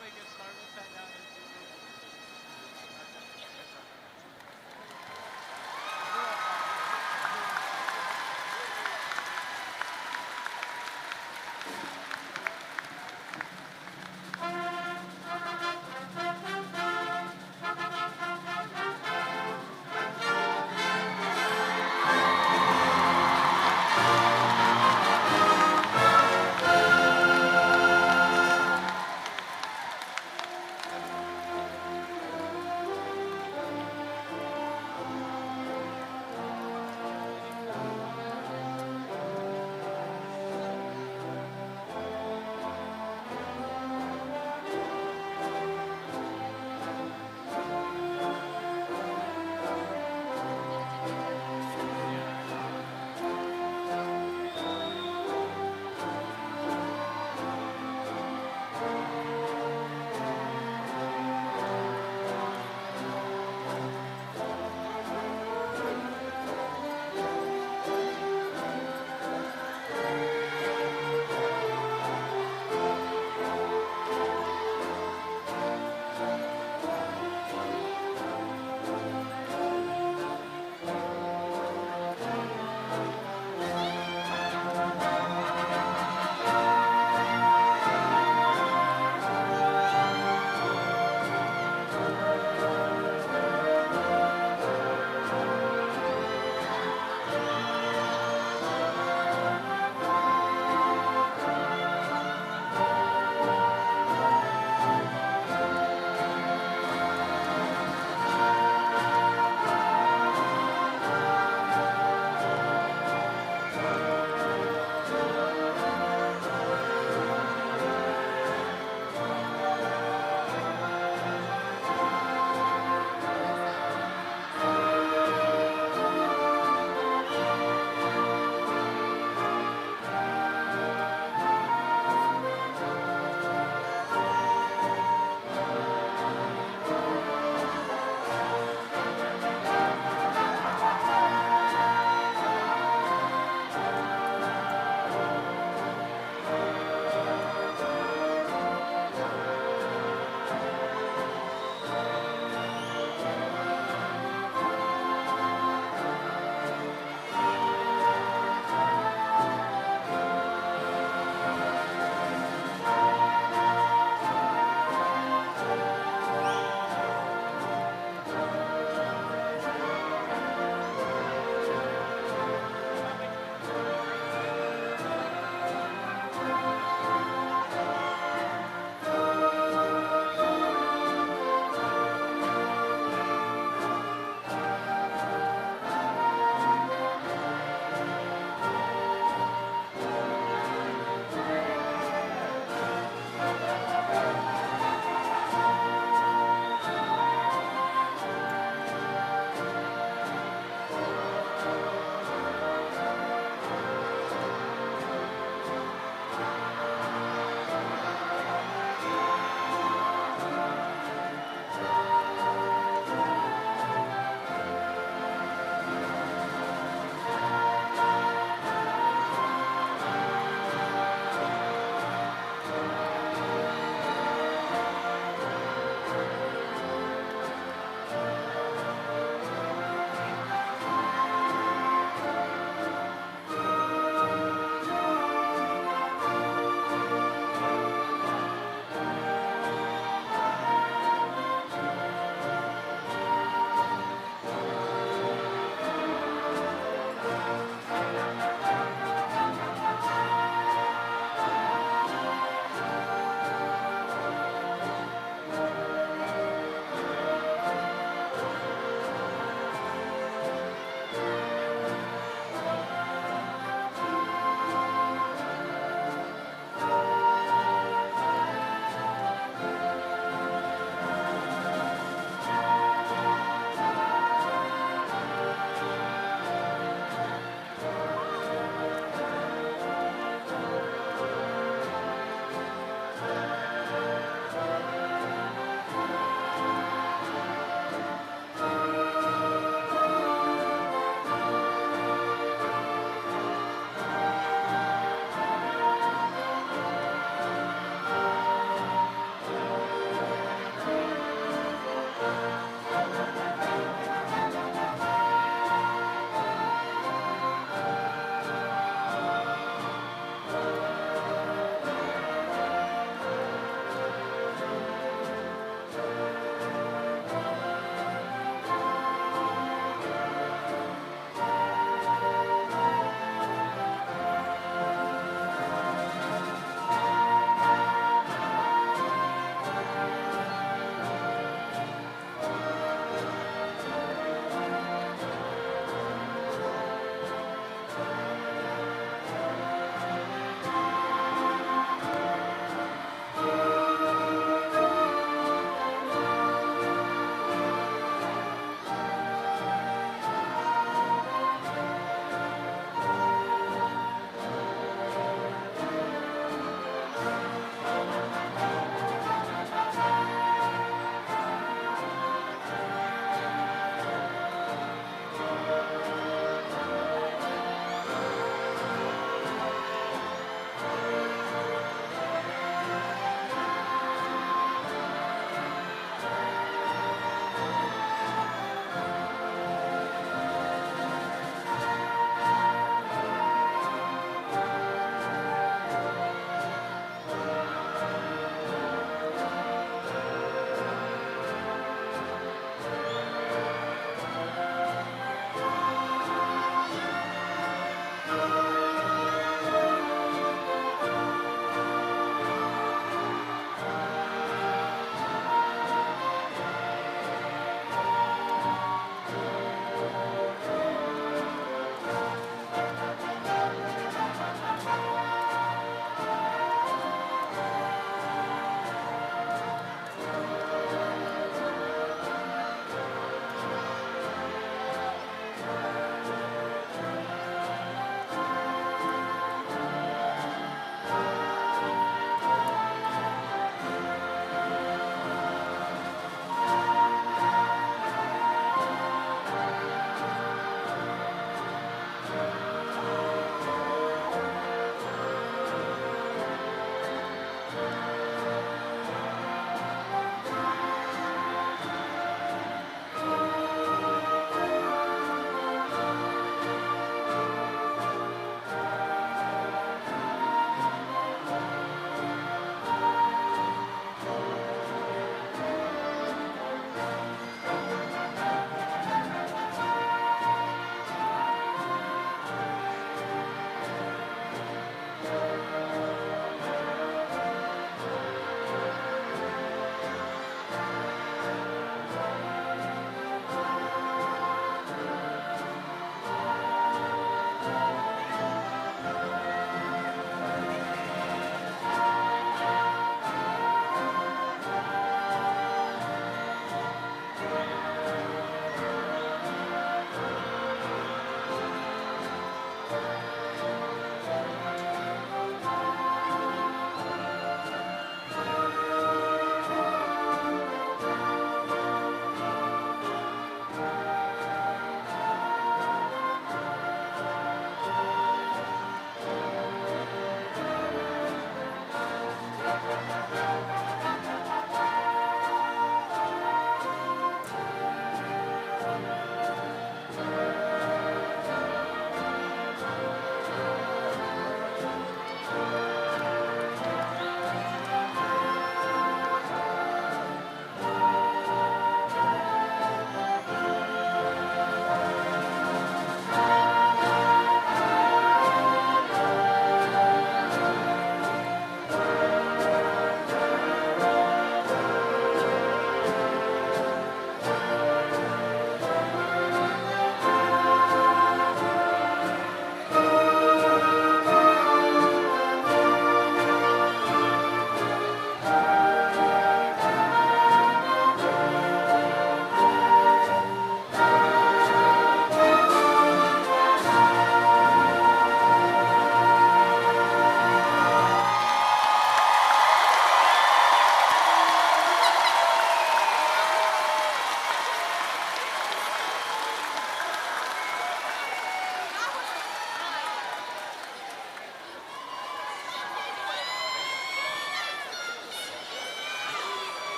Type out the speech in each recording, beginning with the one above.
we can start with 10 down and 2 goals.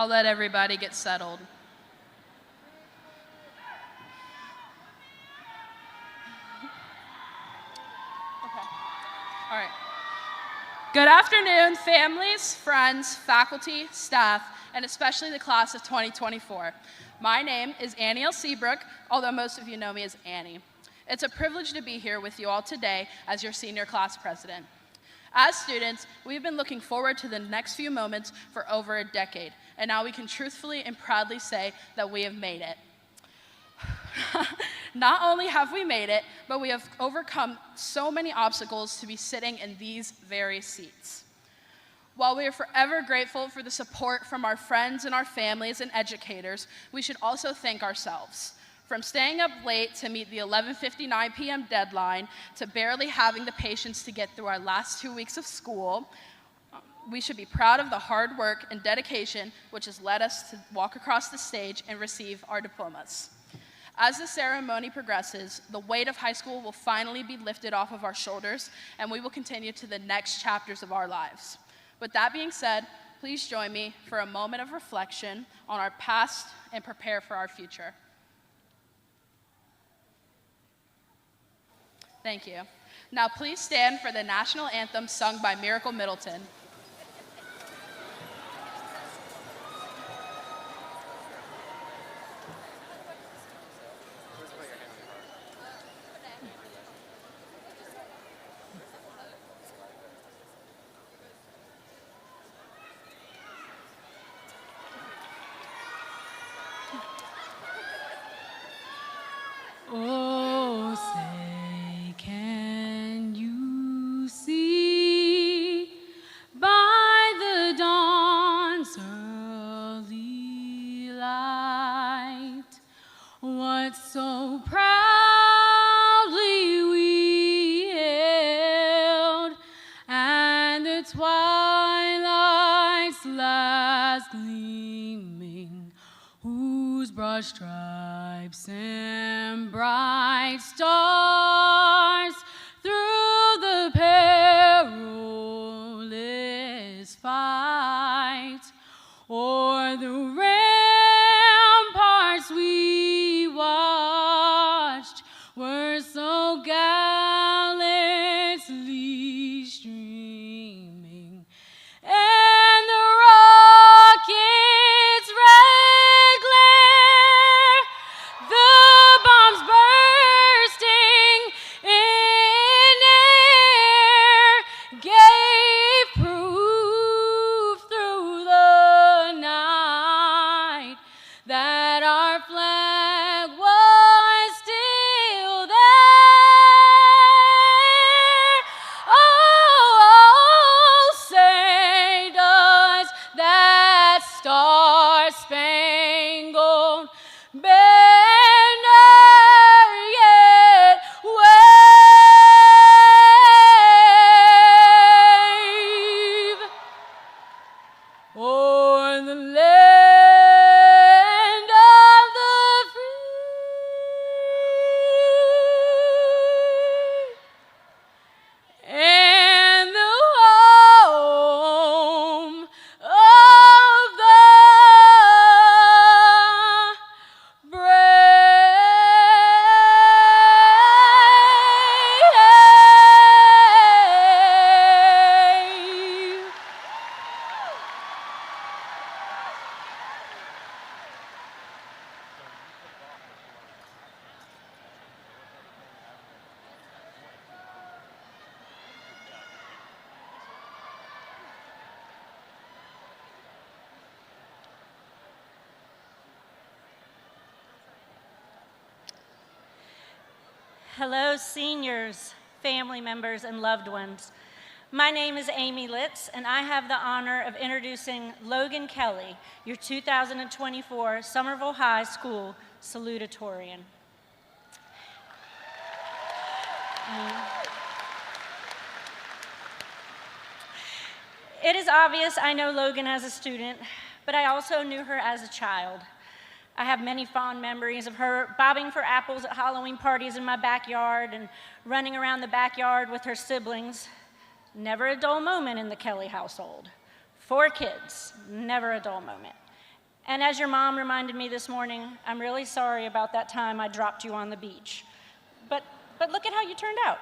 I'll let everybody get settled. Okay. All right. Good afternoon, families, friends, faculty, staff, and especially the class of 2024. My name is Annie L. Seabrook, although most of you know me as Annie. It's a privilege to be here with you all today as your senior class president. As students, we've been looking forward to the next few moments for over a decade, and now we can truthfully and proudly say that we have made it. Not only have we made it, but we have overcome so many obstacles to be sitting in these very seats. While we are forever grateful for the support from our friends and our families and educators, we should also thank ourselves. From staying up late to meet the 11:59 p.m. deadline, to barely having the patience to get through our last 2 weeks of school, we should be proud of the hard work and dedication which has led us to walk across the stage and receive our diplomas. As the ceremony progresses, the weight of high school will finally be lifted off of our shoulders, and we will continue to the next chapters of our lives. With that being said, please join me for a moment of reflection on our past and prepare for our future. Thank you. Now please stand for the national anthem sung by Miracle Middleton. Oh, say, can you see by the dawn's early light what so proudly we hailed, and the twilight's last gleaming, whose broad stripes and bright stars through the perilous fight o'er the ramparts we watched were so gallantly streaming, and the rocket's red glare, the bombs bursting in air, gave proof through the night that our flag was still there. Oh, say does that star-spangled banner yet wave o'er the land of the free and the home of the brave. Hello, seniors, family members, and loved ones. My name is Amy Litz, and I have the honor of introducing Logan Kelly, your 2024 Somerville High School salutatorian. It is obvious I know Logan as a student, but I also knew her as a child. I have many fond memories of her bobbing for apples at Halloween parties in my backyard and running around the backyard with her siblings. Never a dull moment in the Kelly household. 4 kids, never a dull moment. And as your mom reminded me this morning, I'm really sorry about that time I dropped you on the beach. But look at how you turned out.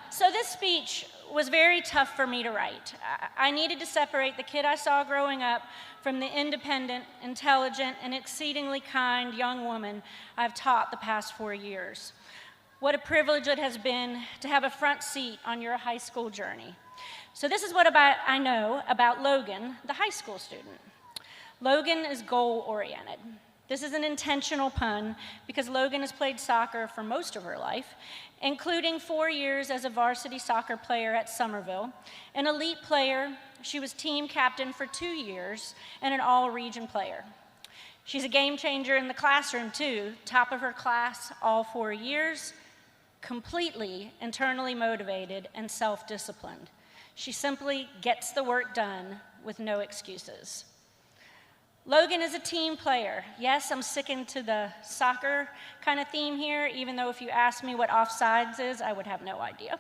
So this speech was very tough for me to write. I needed to separate the kid I saw growing up from the independent, intelligent, and exceedingly kind young woman I've taught the past 4 years. What a privilege it has been to have a front seat on your high school journey. So this is what I know about Logan, the high school student. Logan is goal-oriented. This is an intentional pun because Logan has played soccer for most of her life, including 4 years as a varsity soccer player at Somerville, an elite player. She was team captain for 2 years and an all-region player. She's a game changer in the classroom too, top of her class all 4 years, completely internally motivated and self-disciplined. She simply gets the work done with no excuses. Logan is a team player. Yes, I'm sticking to the soccer kind of theme here, even though if you asked me what offsides is, I would have no idea.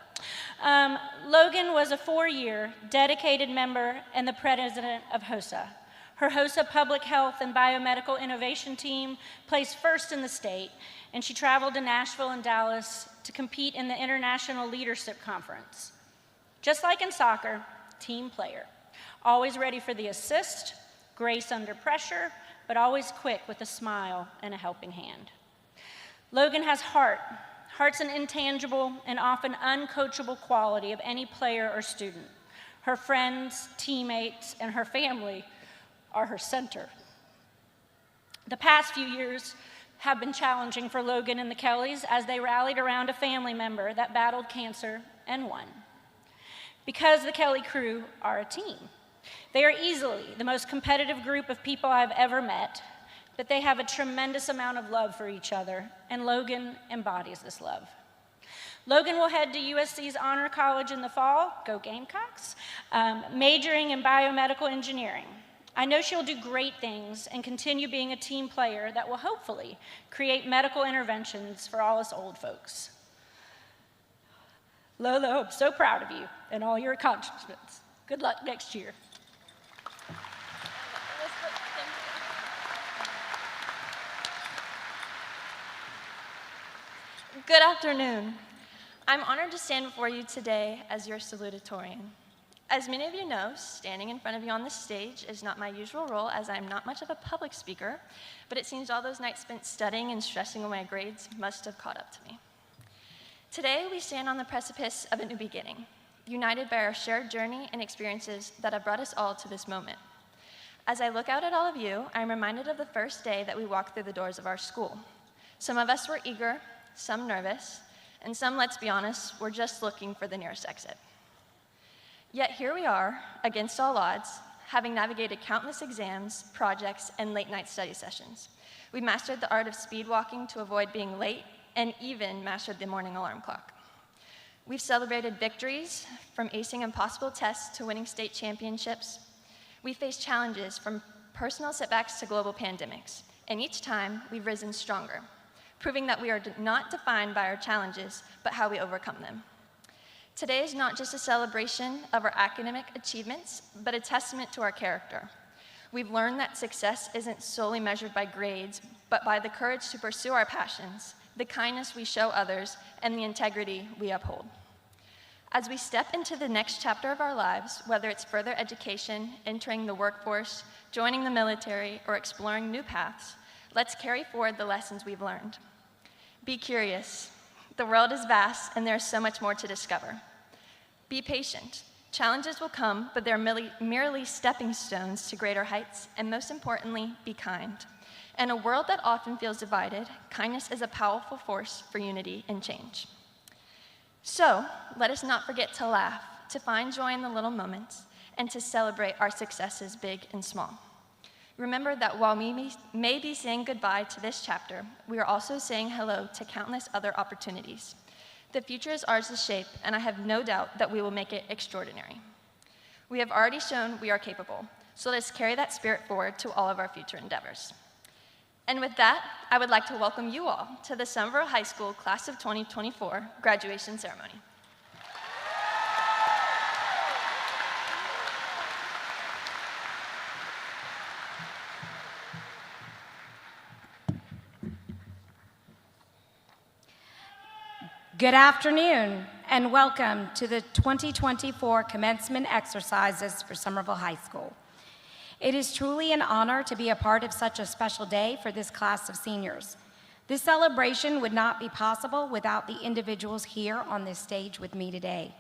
Logan was a 4-year dedicated member and the president of HOSA. Her HOSA Public Health and Biomedical Innovation team placed first in the state, and she traveled to Nashville and Dallas to compete in the International Leadership Conference. Just like in soccer, team player, always ready for the assist, grace under pressure, but always quick with a smile and a helping hand. Logan has heart. Heart's an intangible and often uncoachable quality of any player or student. Her friends, teammates, and her family are her center. The past few years have been challenging for Logan and the Kellys as they rallied around a family member that battled cancer and won. Because the Kelly crew are a team. They are easily the most competitive group of people I've ever met, but they have a tremendous amount of love for each other, and Logan embodies this love. Logan will head to USC's Honor College in the fall, go Gamecocks, majoring in biomedical engineering. I know she'll do great things and continue being a team player that will hopefully create medical interventions for all us old folks. Lolo, I'm so proud of you and all your accomplishments. Good luck next year. Good afternoon. I'm honored to stand before you today as your salutatorian. As many of you know, standing in front of you on this stage is not my usual role, as I'm not much of a public speaker, but it seems all those nights spent studying and stressing away my grades must have caught up to me. Today, we stand on the precipice of a new beginning, united by our shared journey and experiences that have brought us all to this moment. As I look out at all of you, I'm reminded of the first day that we walked through the doors of our school. Some of us were eager, some nervous, and some, let's be honest, were just looking for the nearest exit. Yet here we are, against all odds, having navigated countless exams, projects, and late-night study sessions. We mastered the art of speed walking to avoid being late, and even mastered the morning alarm clock. We've celebrated victories, from acing impossible tests to winning state championships. We faced challenges, from personal setbacks to global pandemics, and each time we've risen stronger, proving that we are not defined by our challenges, but how we overcome them. Today is not just a celebration of our academic achievements, but a testament to our character. We've learned that success isn't solely measured by grades, but by the courage to pursue our passions, the kindness we show others, and the integrity we uphold. As we step into the next chapter of our lives, whether it's further education, entering the workforce, joining the military, or exploring new paths, let's carry forward the lessons we've learned. Be curious. The world is vast, and there's so much more to discover. Be patient. Challenges will come, but they're merely stepping stones to greater heights, and most importantly, be kind. In a world that often feels divided, kindness is a powerful force for unity and change. So, let us not forget to laugh, to find joy in the little moments, and to celebrate our successes, big and small. Remember that while we may be saying goodbye to this chapter, we are also saying hello to countless other opportunities. The future is ours to shape, and I have no doubt that we will make it extraordinary. We have already shown we are capable, so let's carry that spirit forward to all of our future endeavors. And with that, I would like to welcome you all to the Somerville High School Class of 2024 graduation ceremony. Good afternoon, and welcome to the 2024 commencement exercises for Summerville High School. It is truly an honor to be a part of such a special day for this class of seniors. This celebration would not be possible without the individuals here on this stage with me today.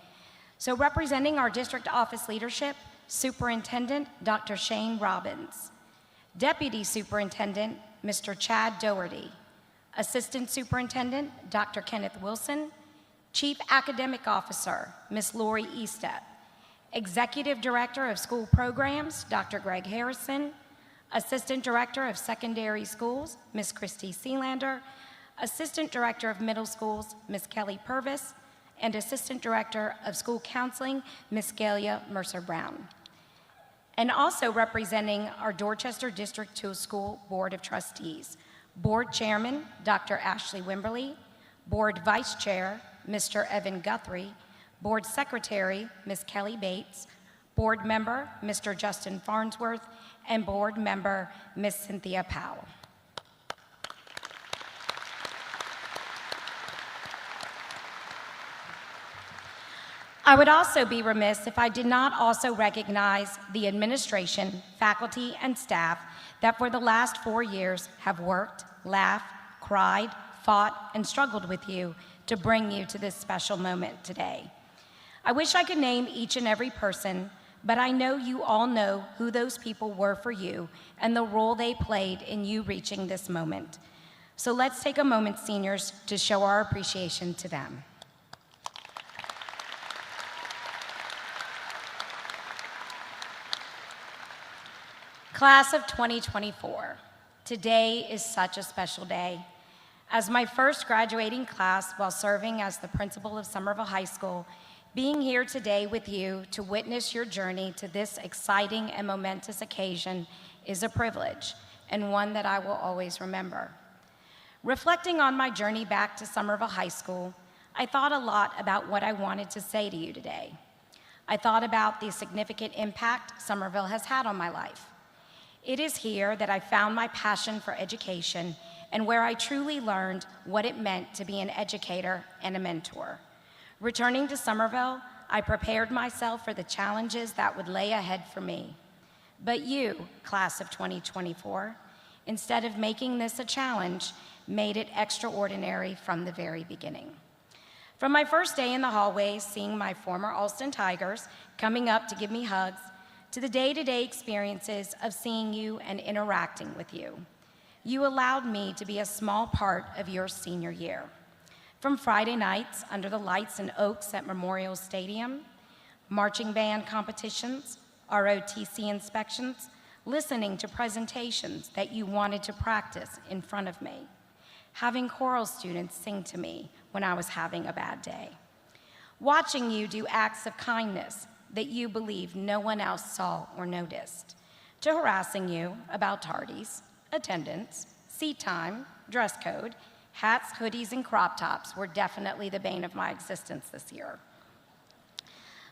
So representing our district office leadership, Superintendent Dr. Shane Robbins, Deputy Superintendent Mr. Chad Doherty, Assistant Superintendent Dr. Kenneth Wilson, Chief Academic Officer Ms. Lori Eastet, Executive Director of School Programs Dr. Greg Harrison, Assistant Director of Secondary Schools Ms. Christy Sealander, Assistant Director of Middle Schools Ms. Kelly Purvis, and Assistant Director of School Counseling Ms. Galia Mercer-Brown. And also representing our Dorchester District 2 School Board of Trustees, Board Chairman, Dr. Ashley Wimberly, Board Vice Chair, Mr. Evan Guthrie, Board Secretary, Ms. Kelly Bates, Board Member, Mr. Justin Farnsworth, and Board Member, Ms. Cynthia Powell. I would also be remiss if I did not also recognize the administration, faculty, and staff that for the last 4 years have worked, laughed, cried, fought, and struggled with you to bring you to this special moment today. I wish I could name each and every person, but I know you all know who those people were for you and the role they played in you reaching this moment. So let's take a moment, seniors, to show our appreciation to them. Class of 2024, today is such a special day. As my first graduating class while serving as the principal of Summerville High School, being here today with you to witness your journey to this exciting and momentous occasion is a privilege and one that I will always remember. Reflecting on my journey back to Summerville High School, I thought a lot about what I wanted to say to you today. I thought about the significant impact Summerville has had on my life. It is here that I found my passion for education and where I truly learned what it meant to be an educator and a mentor. Returning to Summerville, I prepared myself for the challenges that would lay ahead for me. But you, class of 2024, instead of making this a challenge, made it extraordinary from the very beginning. From my first day in the hallways, seeing my former Alston Tigers coming up to give me hugs, to the day-to-day experiences of seeing you and interacting with you. You allowed me to be a small part of your senior year. From Friday nights under the lights and oaks at Memorial Stadium, marching band competitions, ROTC inspections, listening to presentations that you wanted to practice in front of me, having choral students sing to me when I was having a bad day, watching you do acts of kindness that you believe no one else saw or noticed, to harassing you about tardies, attendance, seat time, dress code, hats, hoodies, and crop tops were definitely the bane of my existence this year.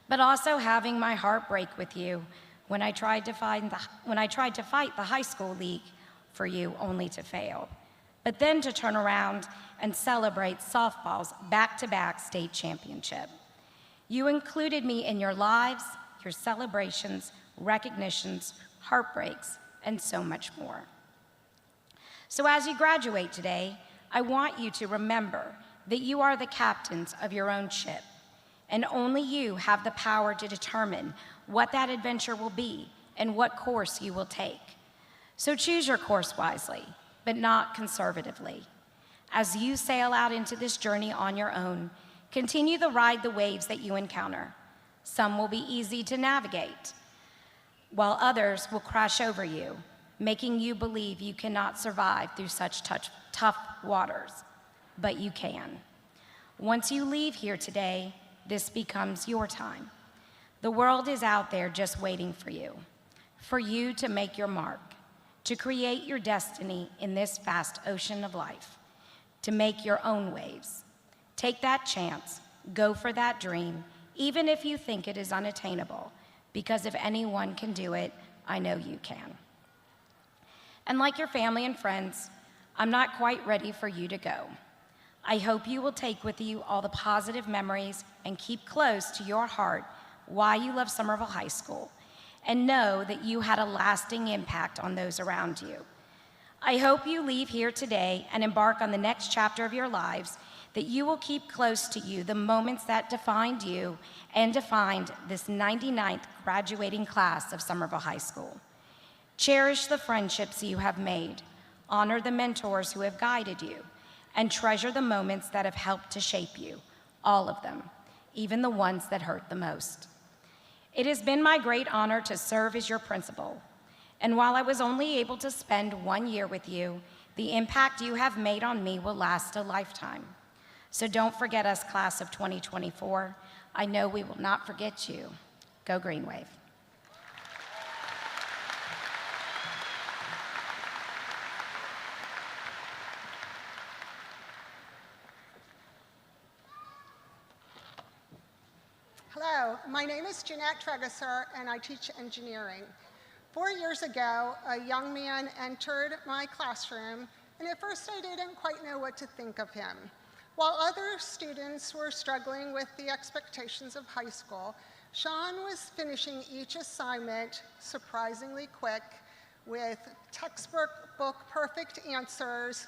But also having my heart break with you when I tried to fight the high school league for you only to fail, but then to turn around and celebrate softball's back-to-back state championship. You included me in your lives, your celebrations, recognitions, heartbreaks, and so much more. So as you graduate today, I want you to remember that you are the captains of your own ship, and only you have the power to determine what that adventure will be and what course you will take. So choose your course wisely, but not conservatively. As you sail out into this journey on your own, continue to ride the waves that you encounter. Some will be easy to navigate, while others will crash over you, making you believe you cannot survive through such tough waters, but you can. Once you leave here today, this becomes your time. The world is out there just waiting for you to make your mark, to create your destiny in this vast ocean of life, to make your own waves. Take that chance, go for that dream, even if you think it is unattainable, because if anyone can do it, I know you can. And like your family and friends, I'm not quite ready for you to go. I hope you will take with you all the positive memories and keep close to your heart why you love Somerville High School, and know that you had a lasting impact on those around you. I hope you leave here today and embark on the next chapter of your lives, that you will keep close to you the moments that defined you and defined this 99th graduating class of Somerville High School. Cherish the friendships you have made, honor the mentors who have guided you, and treasure the moments that have helped to shape you, all of them, even the ones that hurt the most. It has been my great honor to serve as your principal, and while I was only able to spend 1 year with you, the impact you have made on me will last a lifetime. So don't forget us, class of 2024. I know we will not forget you. Go Green Wave. Hello, my name is Jeanette Tregesser, and I teach engineering. 4 years ago, a young man entered my classroom, and at first I didn't quite know what to think of him. While other students were struggling with the expectations of high school, Sean was finishing each assignment surprisingly quick with textbook perfect answers,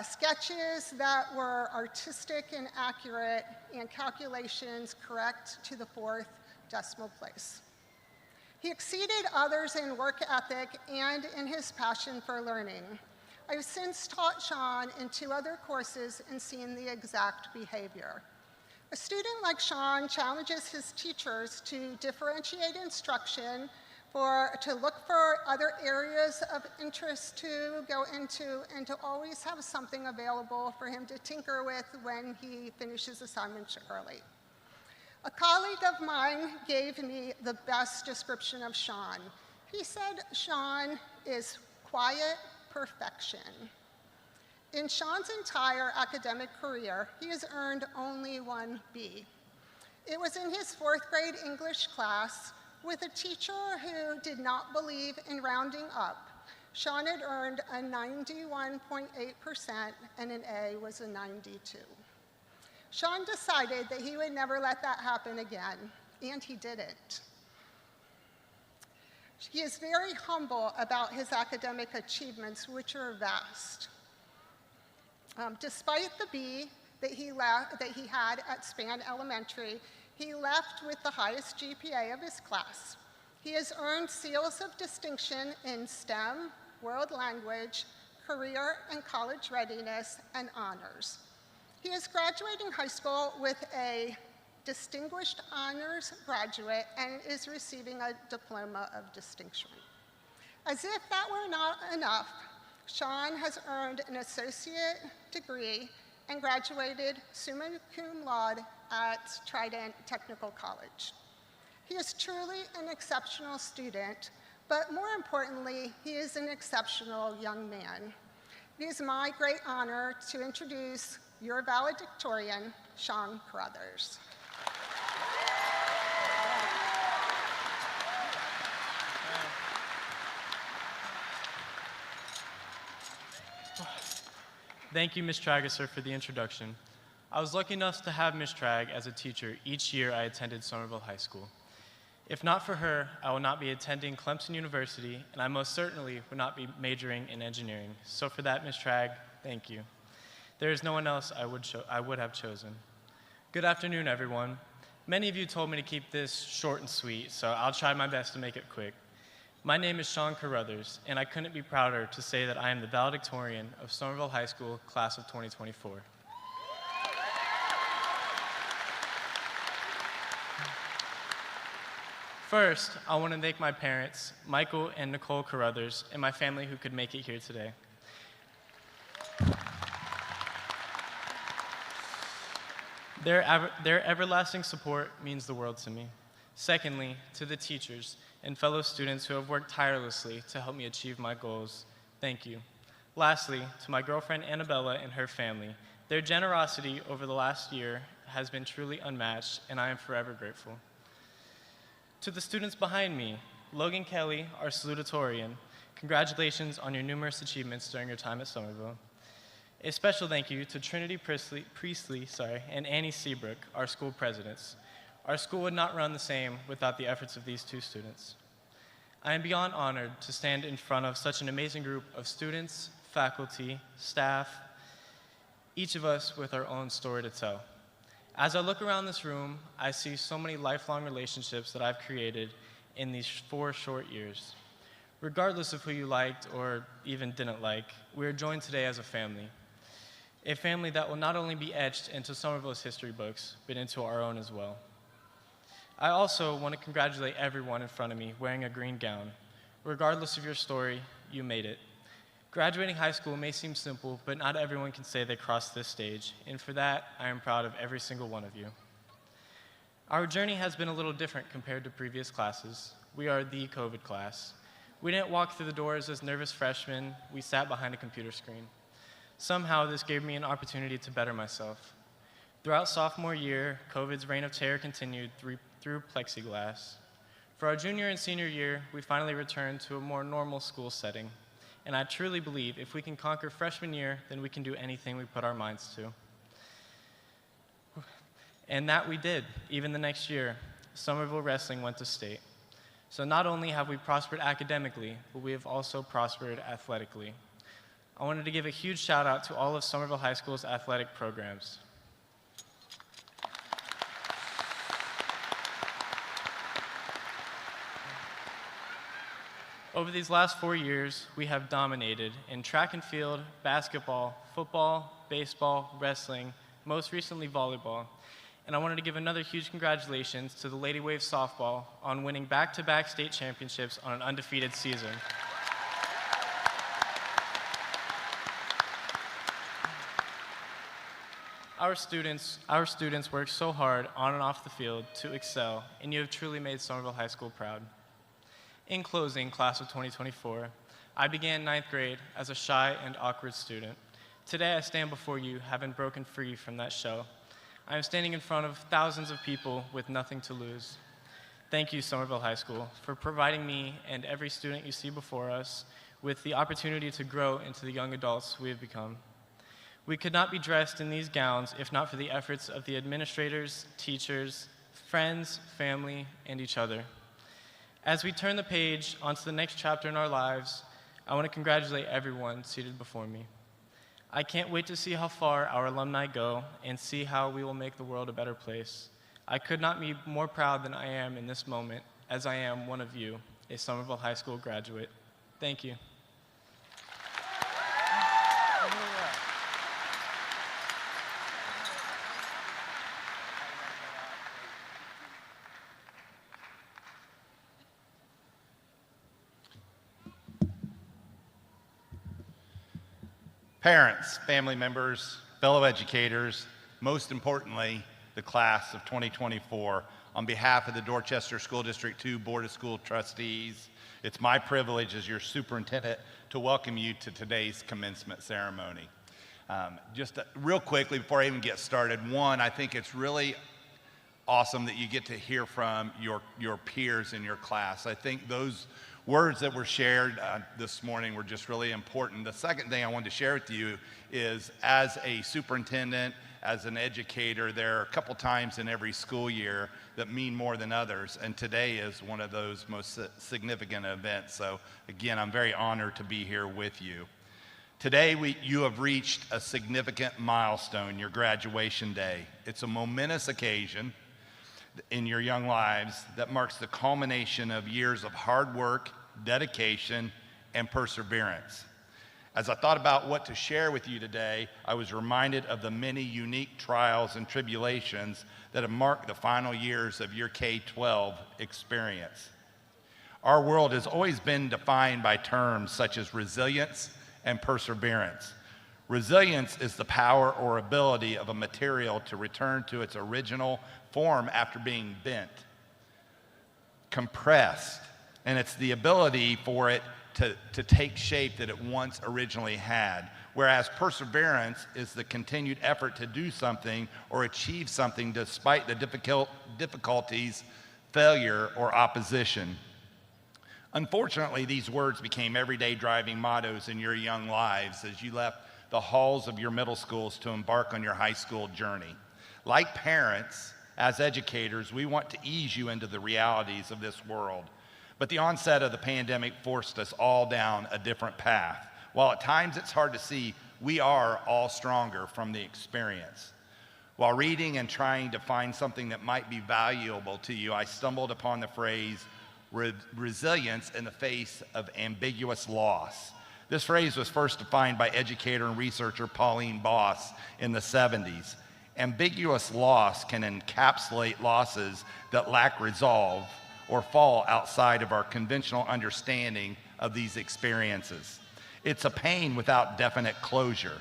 sketches that were artistic and accurate, and calculations correct to the 4th decimal place. He exceeded others in work ethic and in his passion for learning. I've since taught Sean in 2 other courses and seen the exact behavior. A student like Sean challenges his teachers to differentiate instruction, to look for other areas of interest to go into, and to always have something available for him to tinker with when he finishes assignments early. A colleague of mine gave me the best description of Sean. He said Sean is quiet perfection. In Sean's entire academic career, he has earned only 1 B. It was in his 4th grade English class, with a teacher who did not believe in rounding up. Sean had earned a 91.8%, and an A was a 92. Sean decided that he would never let that happen again, and he didn't. He is very humble about his academic achievements, which are vast. Despite the B that he had at Span Elementary, he left with the highest GPA of his class. He has earned seals of distinction in STEM, world language, career and college readiness, and honors. He is graduating high school with a distinguished honors graduate and is receiving a diploma of distinction. As if that were not enough, Sean has earned an associate degree and graduated summa cum laude at Trident Technical College. He is truly an exceptional student, but more importantly, he is an exceptional young man. It is my great honor to introduce your valedictorian, Sean Carruthers. Thank you, Ms. Tragesser, for the introduction. I was lucky enough to have Ms. Trag as a teacher each year I attended Somerville High School. If not for her, I would not be attending Clemson University, and I most certainly would not be majoring in engineering. So for that, Ms. Trag, thank you. There is no one else I would have chosen. Good afternoon, everyone. Many of you told me to keep this short and sweet, so I'll try my best to make it quick. My name is Sean Carruthers, and I couldn't be prouder to say that I am the valedictorian of Somerville High School, class of 2024. First, I want to thank my parents, Michael and Nicole Carruthers, and my family who could make it here today. Their everlasting support means the world to me. Secondly, to the teachers and fellow students who have worked tirelessly to help me achieve my goals, thank you. Lastly, to my girlfriend Annabella and her family, their generosity over the last year has been truly unmatched, and I am forever grateful. To the students behind me, Logan Kelly, our salutatorian, congratulations on your numerous achievements during your time at Somerville. A special thank you to Trinity Priestley and Annie Seabrook, our school presidents. Our school would not run the same without the efforts of these two students. I am beyond honored to stand in front of such an amazing group of students, faculty, staff, each of us with our own story to tell. As I look around this room, I see so many lifelong relationships that I've created in these 4 short years. Regardless of who you liked or even didn't like, we are joined today as a family. A family that will not only be etched into Somerville's history books, but into our own as well. I also want to congratulate everyone in front of me wearing a green gown. Regardless of your story, you made it. Graduating high school may seem simple, but not everyone can say they crossed this stage, and for that, I am proud of every single one of you. Our journey has been a little different compared to previous classes. We are the COVID class. We didn't walk through the doors as nervous freshmen, we sat behind a computer screen. Somehow, this gave me an opportunity to better myself. Throughout sophomore year, COVID's reign of terror continued through plexiglass. For our junior and senior year, we finally returned to a more normal school setting. And I truly believe if we can conquer freshman year, then we can do anything we put our minds to. And that we did. Even the next year, Somerville Wrestling went to state. So not only have we prospered academically, but we have also prospered athletically. I wanted to give a huge shout out to all of Somerville High School's athletic programs. Over these last 4 years, we have dominated in track and field, basketball, football, baseball, wrestling, most recently volleyball. And I wanted to give another huge congratulations to the Lady Wave softball on winning back-to-back state championships on an undefeated season. Our students work so hard on and off the field to excel, and you have truly made Somerville High School proud. In closing, class of 2024, I began 9th grade as a shy and awkward student. Today I stand before you, having broken free from that shell. I am standing in front of thousands of people with nothing to lose. Thank you, Somerville High School, for providing me and every student you see before us with the opportunity to grow into the young adults we have become. We could not be dressed in these gowns if not for the efforts of the administrators, teachers, friends, family, and each other. As we turn the page onto the next chapter in our lives, I want to congratulate everyone seated before me. I can't wait to see how far our alumni go and see how we will make the world a better place. I could not be more proud than I am in this moment, as I am one of you, a Somerville High School graduate. Thank you. Parents, family members, fellow educators, most importantly, the class of 2024, on behalf of the Dorchester School District 2 Board of School Trustees, it's my privilege as your superintendent to welcome you to today's commencement ceremony. Just real quickly before I even get started, one, I think it's really awesome that you get to hear from your peers in your class. I think those words that were shared this morning were just really important. The second thing I wanted to share with you is, as a superintendent, as an educator, there are a couple times in every school year that mean more than others, and today is one of those most significant events. So again, I'm very honored to be here with you. Today, you have reached a significant milestone, your graduation day. It's a momentous occasion in your young lives that marks the culmination of years of hard work, dedication, and perseverance. As I thought about what to share with you today, I was reminded of the many unique trials and tribulations that have marked the final years of your K-12 experience. Our world has always been defined by terms such as resilience and perseverance. Resilience is the power or ability of a material to return to its original form after being bent, compressed, and it's the ability for it to take shape that it once originally had. Whereas perseverance is the continued effort to do something or achieve something despite the difficulties, failure, or opposition. Unfortunately, these words became everyday driving mottos in your young lives as you left the halls of your middle schools to embark on your high school journey. Like parents, as educators, we want to ease you into the realities of this world. But the onset of the pandemic forced us all down a different path. While at times it's hard to see, we are all stronger from the experience. While reading and trying to find something that might be valuable to you, I stumbled upon the phrase resilience in the face of ambiguous loss. This phrase was first defined by educator and researcher Pauline Boss in the 70s. Ambiguous loss can encapsulate losses that lack resolve or fall outside of our conventional understanding of these experiences. It's a pain without definite closure.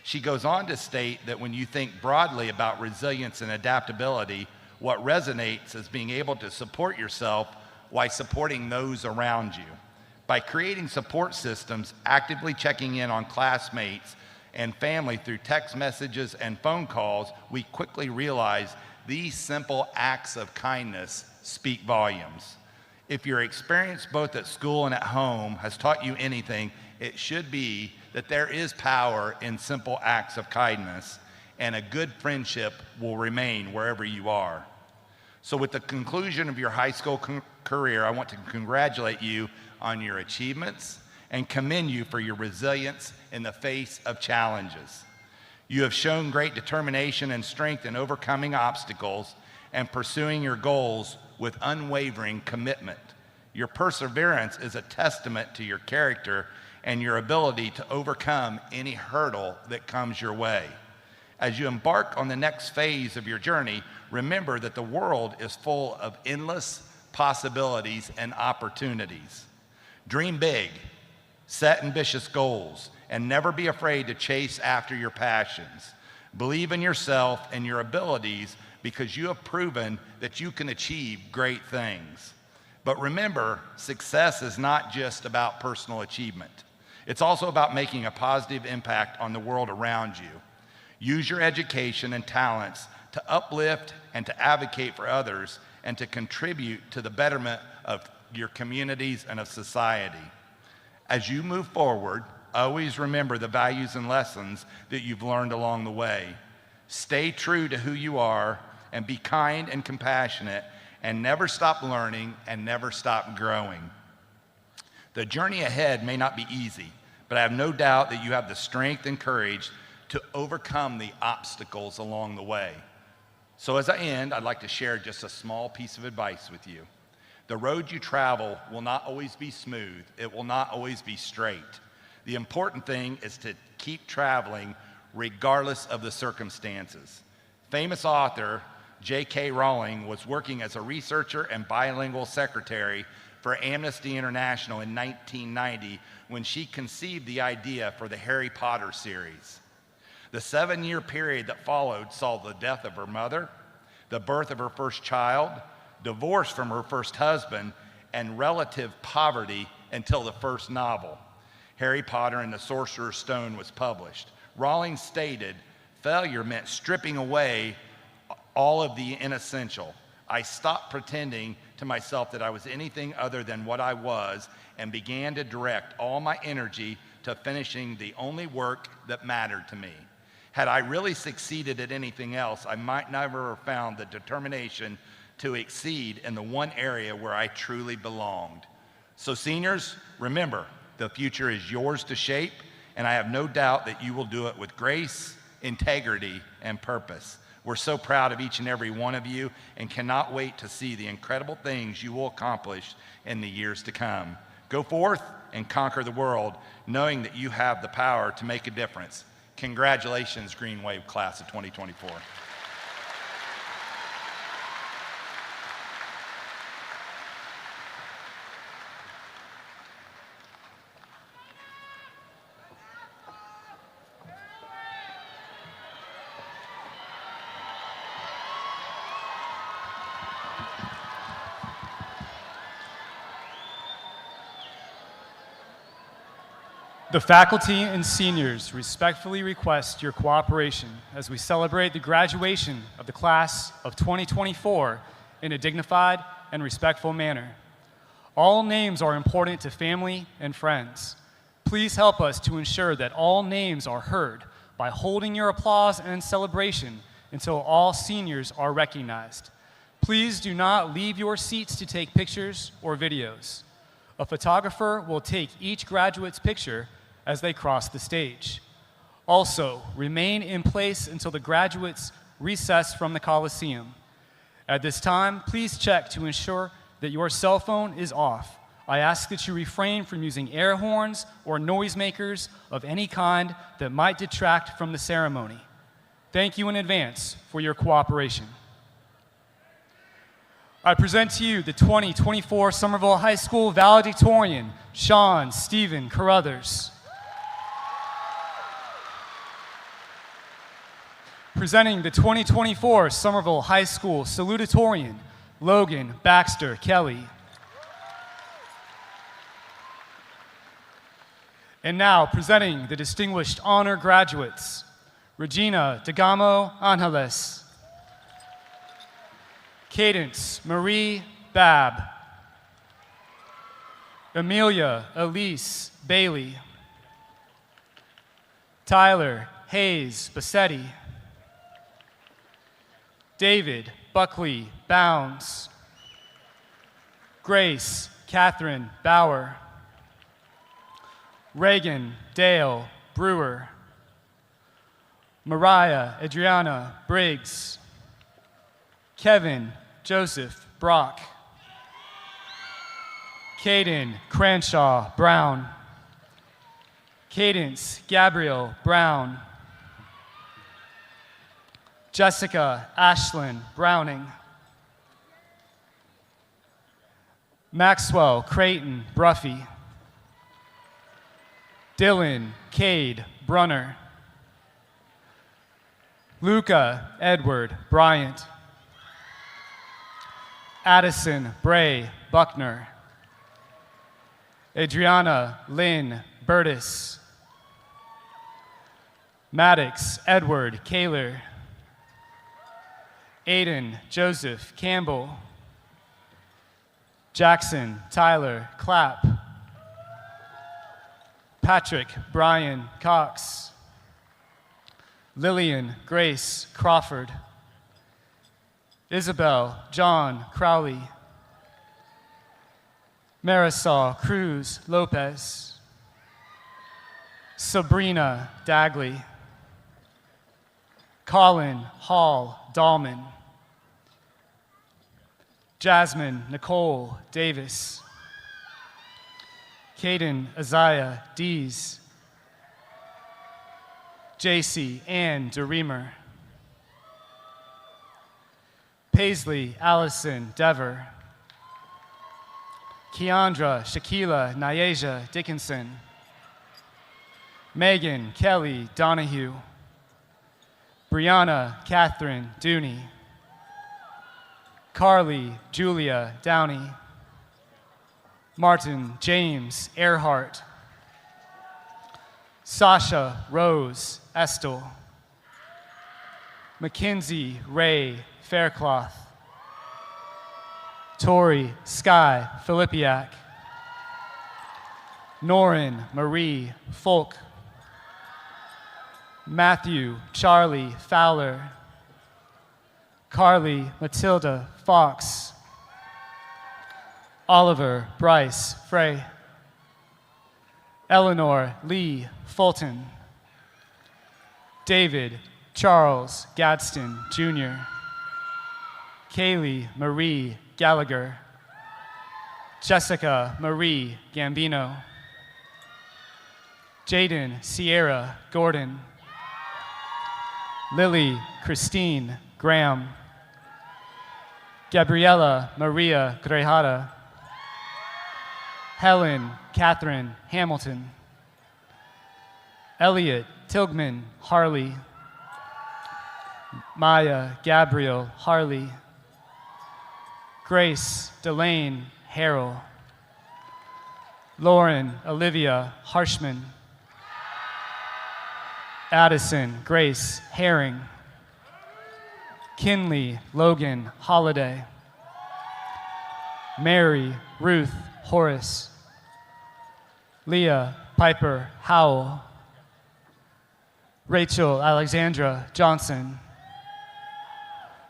She goes on to state that when you think broadly about resilience and adaptability, what resonates is being able to support yourself while supporting those around you. By creating support systems, actively checking in on classmates and family through text messages and phone calls, we quickly realize these simple acts of kindness speak volumes. If your experience both at school and at home has taught you anything, it should be that there is power in simple acts of kindness, and a good friendship will remain wherever you are. So with the conclusion of your high school career, I want to congratulate you on your achievements and commend you for your resilience in the face of challenges. You have shown great determination and strength in overcoming obstacles and pursuing your goals with unwavering commitment. Your perseverance is a testament to your character and your ability to overcome any hurdle that comes your way. As you embark on the next phase of your journey, remember that the world is full of endless possibilities and opportunities. Dream big, set ambitious goals, and never be afraid to chase after your passions. Believe in yourself and your abilities because you have proven that you can achieve great things. But remember, success is not just about personal achievement. It's also about making a positive impact on the world around you. Use your education and talents to uplift and to advocate for others and to contribute to the betterment of your communities and of society. As you move forward, always remember the values and lessons that you've learned along the way. Stay true to who you are and be kind and compassionate and never stop learning and never stop growing. The journey ahead may not be easy, but I have no doubt that you have the strength and courage to overcome the obstacles along the way. So as I end, I'd like to share just a small piece of advice with you. The road you travel will not always be smooth. It will not always be straight. The important thing is to keep traveling regardless of the circumstances. Famous author J.K. Rowling was working as a researcher and bilingual secretary for Amnesty International in 1990 when she conceived the idea for the Harry Potter series. The 7-year period that followed saw the death of her mother, the birth of her first child, divorce from her first husband, and relative poverty until the first novel, Harry Potter and the Sorcerer's Stone, was published. Rowling stated, "Failure meant stripping away all of the inessential. I stopped pretending to myself that I was anything other than what I was and began to direct all my energy to finishing the only work that mattered to me. Had I really succeeded at anything else, I might never have found the determination to exceed in the one area where I truly belonged." So seniors, remember, the future is yours to shape, and I have no doubt that you will do it with grace, integrity, and purpose. We're so proud of each and every one of you and cannot wait to see the incredible things you will accomplish in the years to come. Go forth and conquer the world, knowing that you have the power to make a difference. Congratulations, Green Wave Class of 2024. The faculty and seniors respectfully request your cooperation as we celebrate the graduation of the class of 2024 in a dignified and respectful manner. All names are important to family and friends. please help us to ensure that all names are heard by holding your applause and celebration until all seniors are recognized. Please do not leave your seats to take pictures or videos. A photographer will take each graduate's picture as they cross the stage. Also, remain in place until the graduates recess from the Coliseum. At this time, please check to ensure that your cell phone is off. I ask that you refrain from using air horns or noisemakers of any kind that might detract from the ceremony. Thank you in advance for your cooperation. I present to you the 2024 Somerville High School valedictorian, Sean Stephen Carruthers. Presenting the 2024 Somerville High School salutatorian, Logan Baxter Kelly. And now presenting the distinguished honor graduates, Regina Degamo Angeles, Cadence Marie Babb, Amelia Elise Bailey, Tyler Hayes Bassetti, David Buckley Bounds, Grace Catherine Bauer, Reagan Dale Brewer, Mariah Adriana Briggs, Kevin Joseph Brock, Caden Cranshaw Brown, Cadence Gabrielle Brown, Jessica Ashlyn Browning, Maxwell Creighton Bruffy, Dylan Cade Brunner, Luca Edward Bryant, Addison Bray Buckner, Adriana Lynn Burtis, Maddox Edward Kaler, Aiden Joseph Campbell, Jackson Tyler Clapp, Patrick Brian Cox, Lillian Grace Crawford, Isabel John Crowley, Marisol Cruz Lopez, Sabrina Dagley, Colin Hall Dahlman, Jasmine Nicole Davis, Caden Isaiah Dees, JC Ann DeReamer, Paisley Allison Dever, Keandra Shaquila Nyaja Dickinson, Megan Kelly Donahue, Brianna Catherine Dooney, Carly Julia Downey, Martin James Earhart, Sasha Rose Estel, Mackenzie Ray Faircloth, Tori Sky Filipiak, Norin Marie Folk, Matthew Charlie Fowler, Carly Matilda Fox, Oliver Bryce Frey, Eleanor Lee Fulton, David Charles Gadsden Jr., Kaylee Marie Gallagher, Jessica Marie Gambino, Jaden Sierra Gordon, Lily Christine Graham, Gabriela Maria Grejada, Helen Catherine Hamilton, Elliot Tilgman Harley, Maya Gabriel Harley, Grace Delane Harrell, Lauren Olivia Harshman, Addison Grace Herring, Kinley Logan Holiday, Mary Ruth Horace, Leah Piper Howell. Rachel Alexandra Johnson.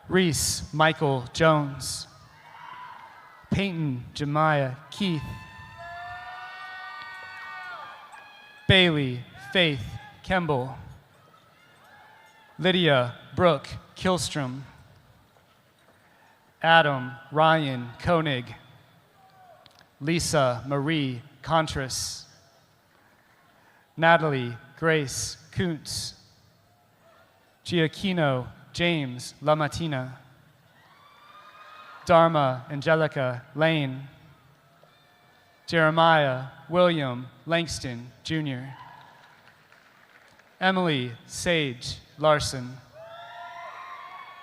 Reese Michael Jones. Peyton Jemiah Keith. Bailey Faith Kemble. Lydia Brooke Kilstrom. Adam Ryan Koenig. Lisa Marie Contras. Natalie Grace Kuntz. Giacchino James Lamatina. Dharma Angelica Lane. Jeremiah William Langston Jr. Emily Sage Larson.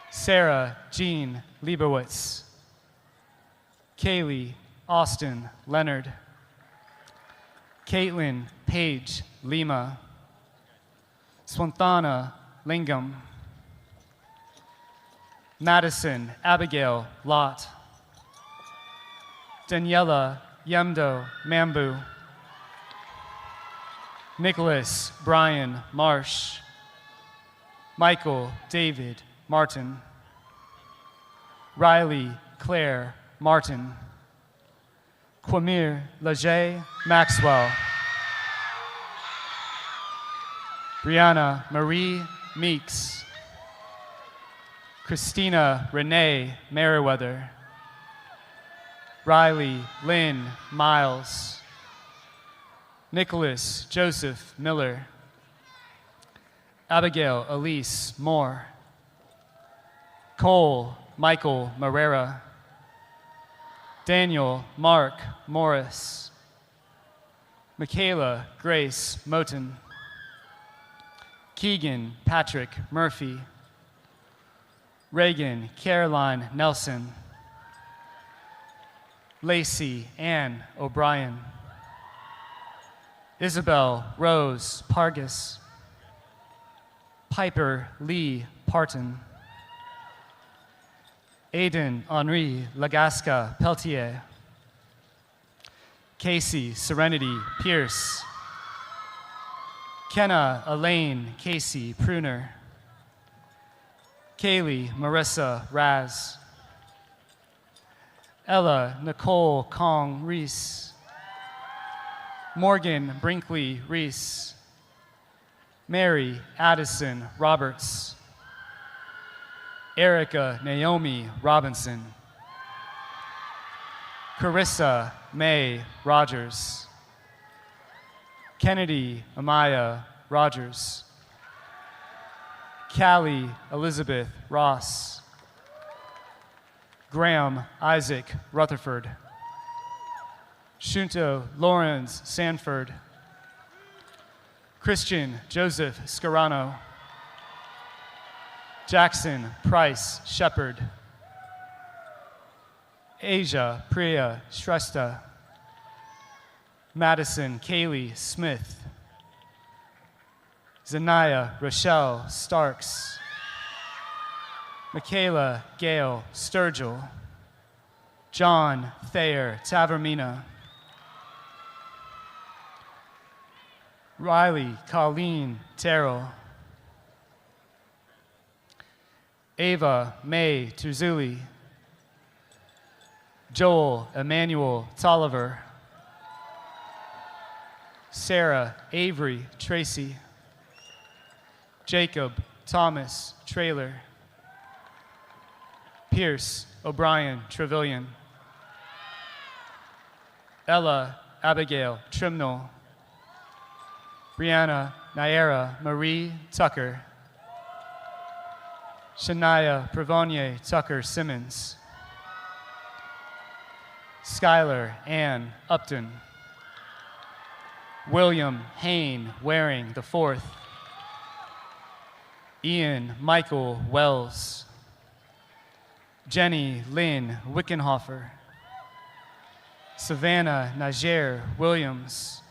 Sarah Jean Liebowitz. Kaylee Austin Leonard. Caitlin Paige Lima. Swantana Lingam. Madison Abigail Lott. Daniela Yemdo Mambu. Nicholas Brian Marsh. Michael David Martin. Riley Claire Martin. Quamir Leger Maxwell. Brianna Marie Meeks. Christina Renee Merriweather. Riley Lynn Miles. Nicholas Joseph Miller. Abigail Elise Moore. Cole Michael Marrera. Daniel Mark Morris. Michaela Grace Moten. Keegan Patrick Murphy. Reagan Caroline Nelson. Lacey Ann O'Brien. Isabel Rose Pargas. Piper Lee Parton. Aiden Henri Lagasca Peltier. Casey Serenity Pierce. Kenna Elaine Casey Pruner. Kaylee Marissa Raz. Ella Nicole Kong Reese. Morgan Brinkley Reese. Mary Addison Roberts. Erica Naomi Robinson. Carissa May Rogers. Kennedy Amaya Rogers. Callie Elizabeth Ross. Graham Isaac Rutherford. Shunto Lawrence Sanford. Christian Joseph Scarano. Jackson Price Shepard. Asia Priya Shrestha. Madison Kaylee Smith. Zanaya Rochelle Starks. Michaela Gail Sturgill. John Thayer Tavermina. Riley Colleen Terrell. Ava May Tuzuli. Joel Emmanuel Tolliver. Sarah Avery Tracy. Jacob Thomas Trailer. Pierce O'Brien Trevelyan. Ella Abigail Trimnell. Brianna Naira Marie Tucker. Shania Prevonier Tucker Simmons. Skylar Ann Upton. William Hain Waring IV. Ian Michael Wells. Jenny Lynn Wickenhofer. Savannah Najer Williams.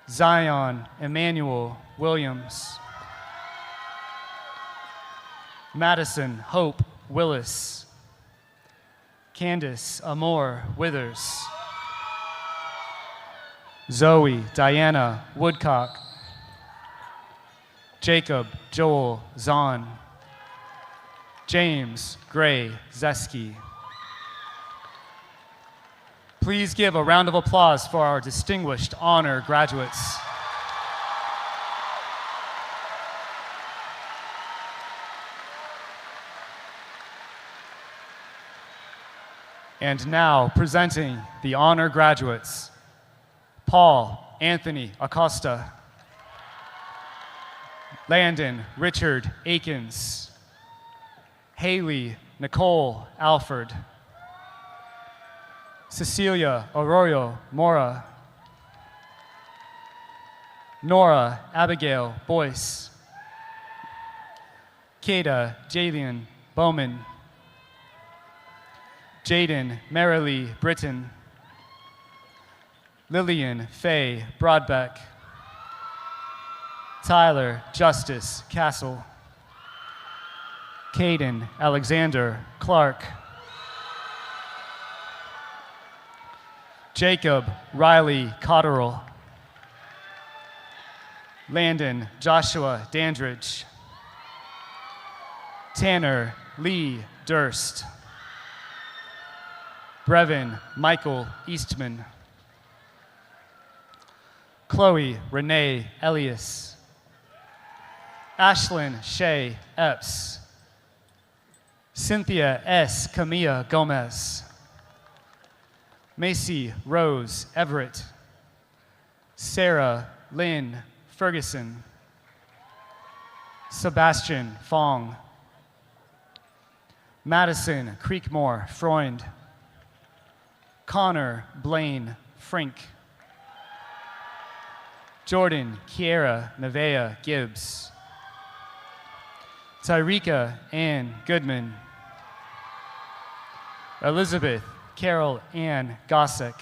Zion Emmanuel Williams. Madison Hope Willis. Candace Amore Withers. Zoe Diana Woodcock, Jacob Joel Zahn, James Gray Zeski. Please give a round of applause for our distinguished honor graduates. And now, presenting the honor graduates, Paul Anthony Acosta, Landon Richard Akins, Haley Nicole Alford, Cecilia Arroyo Mora, Nora Abigail Boyce, Kada Jalian Bowman, Jaden Marilee Britton, Lillian Faye Broadbeck, Tyler Justice Castle, Caden Alexander Clark, Jacob Riley Cotterill, Landon Joshua Dandridge, Tanner Lee Durst, Brevin Michael Eastman, Chloe Renee Elias, Ashlyn Shay Epps, Cynthia S. Camilla Gomez, Macy Rose Everett, Sarah Lynn Ferguson, Sebastian Fong, Madison Creekmore Freund, Connor Blaine Frink, Jordan Kiera Nevea Gibbs, Tyreka Ann Goodman, Elizabeth Carol Ann Gossick,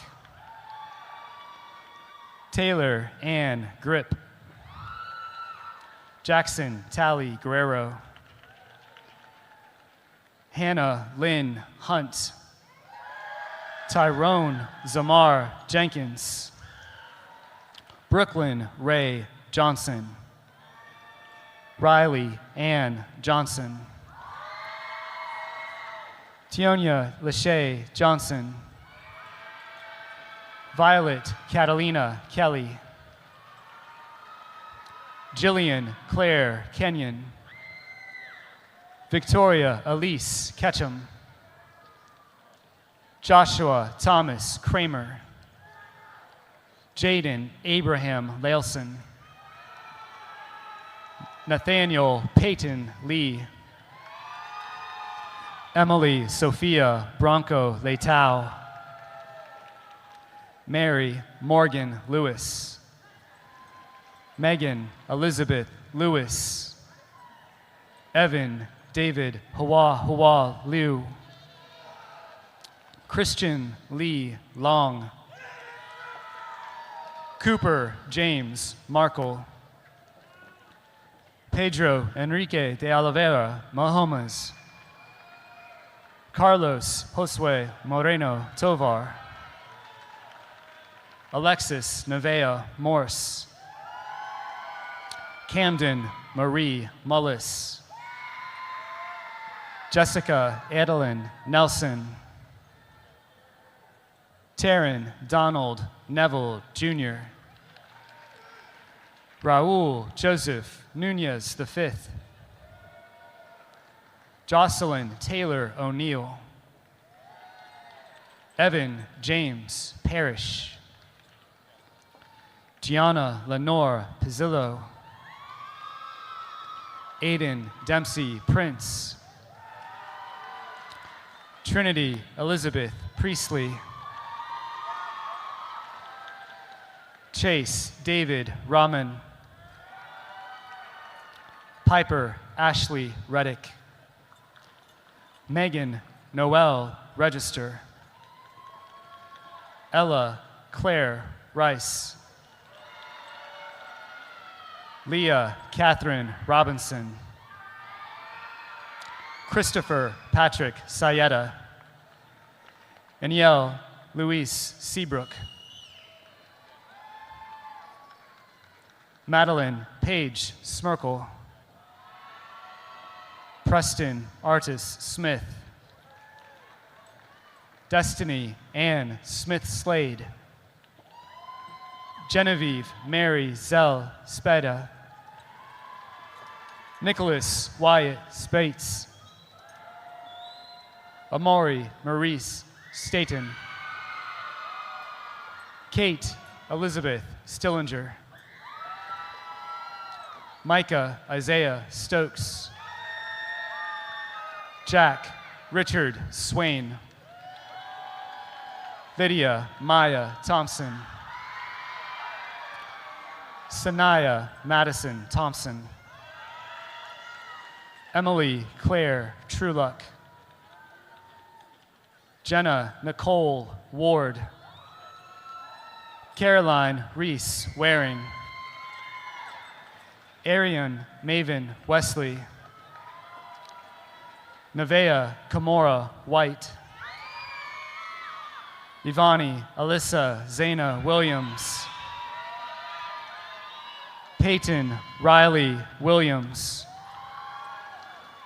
Taylor Ann Grip, Jackson Tally Guerrero, Hannah Lynn Hunt, Tyrone Zamar Jenkins, Brooklyn Ray Johnson, Riley Ann Johnson, Tionia Lachey Johnson, Violet Catalina Kelly, Jillian Claire Kenyon, Victoria Elise Ketchum, Joshua Thomas Kramer, Jaden Abraham Lalson, Nathaniel Peyton Lee, Emily Sophia Bronco Leitao, Mary Morgan Lewis, Megan Elizabeth Lewis, Evan David Hua Liu, Christian Lee Long, Cooper James Markle, Pedro Enrique de Oliveira Mahomes, Carlos Josue Moreno Tovar, Alexis Nevea Morse, Camden Marie Mullis, Jessica Adeline Nelson, Taryn Donald Neville Jr., Raul Joseph Nunez V, Jocelyn Taylor O'Neill, Evan James Parrish, Gianna Lenore Pizzillo, Aiden Dempsey Prince, Trinity Elizabeth Priestley, Chase David Rahman, Piper Ashley Reddick, Megan Noel Register, Ella Claire Rice, Leah Catherine Robinson, Christopher Patrick Sayeta, Aniel Luis Seabrook, Madeline Paige Smerkel. Preston Artis Smith. Destiny Ann Smith Slade. Genevieve Mary Zell Speda. Nicholas Wyatt Spates. Amori Maurice Staten. Kate Elizabeth Stillinger. Micah Isaiah Stokes. Jack Richard Swain. Lydia Maya Thompson. Sanaya Madison Thompson. Emily Claire Trueluck. Jenna Nicole Ward. Caroline Reese Waring. Arian Maven Wesley. Nevea Kamora White. Ivani Alyssa Zana Williams. Peyton Riley Williams.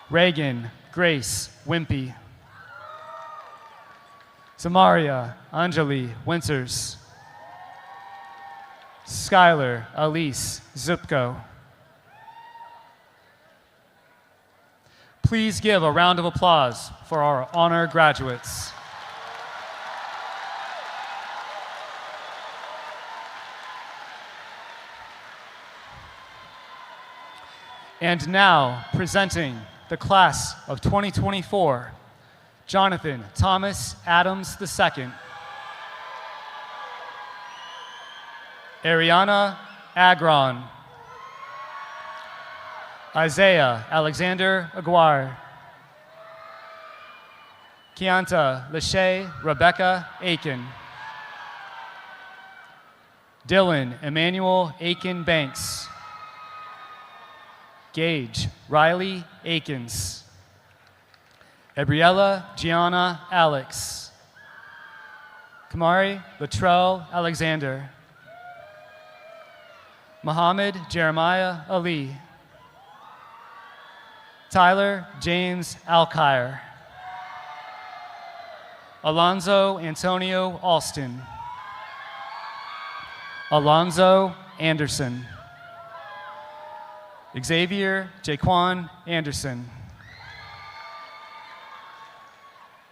Reagan Grace Wimpy. Samaria Anjali Winters. Skylar Elise Zupko. Please give a round of applause for our honor graduates. And now, presenting the class of 2024, Jonathan Thomas Adams II. Ariana Agron. Isaiah Alexander Aguirre. Kianta Lachey Rebecca Aiken. Dylan Emmanuel Aiken Banks. Gage Riley Aikens. Gabriella Gianna Alex. Kamari Latrell Alexander. Muhammad Jeremiah Ali. Tyler James Alkire. Alonzo Antonio Alston. Alonzo Anderson. Xavier Jaquan Anderson.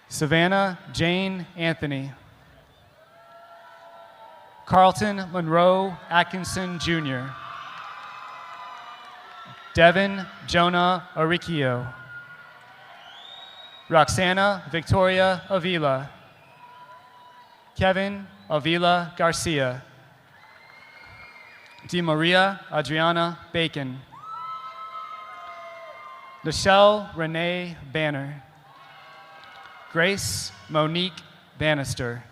Savannah Jane Anthony. Carlton Monroe Atkinson Jr. Devin Jonah Aricchio. Roxana Victoria Avila. Kevin Avila Garcia. Di Maria Adriana Bacon. Nichelle Renee Banner. Grace Monique Bannister.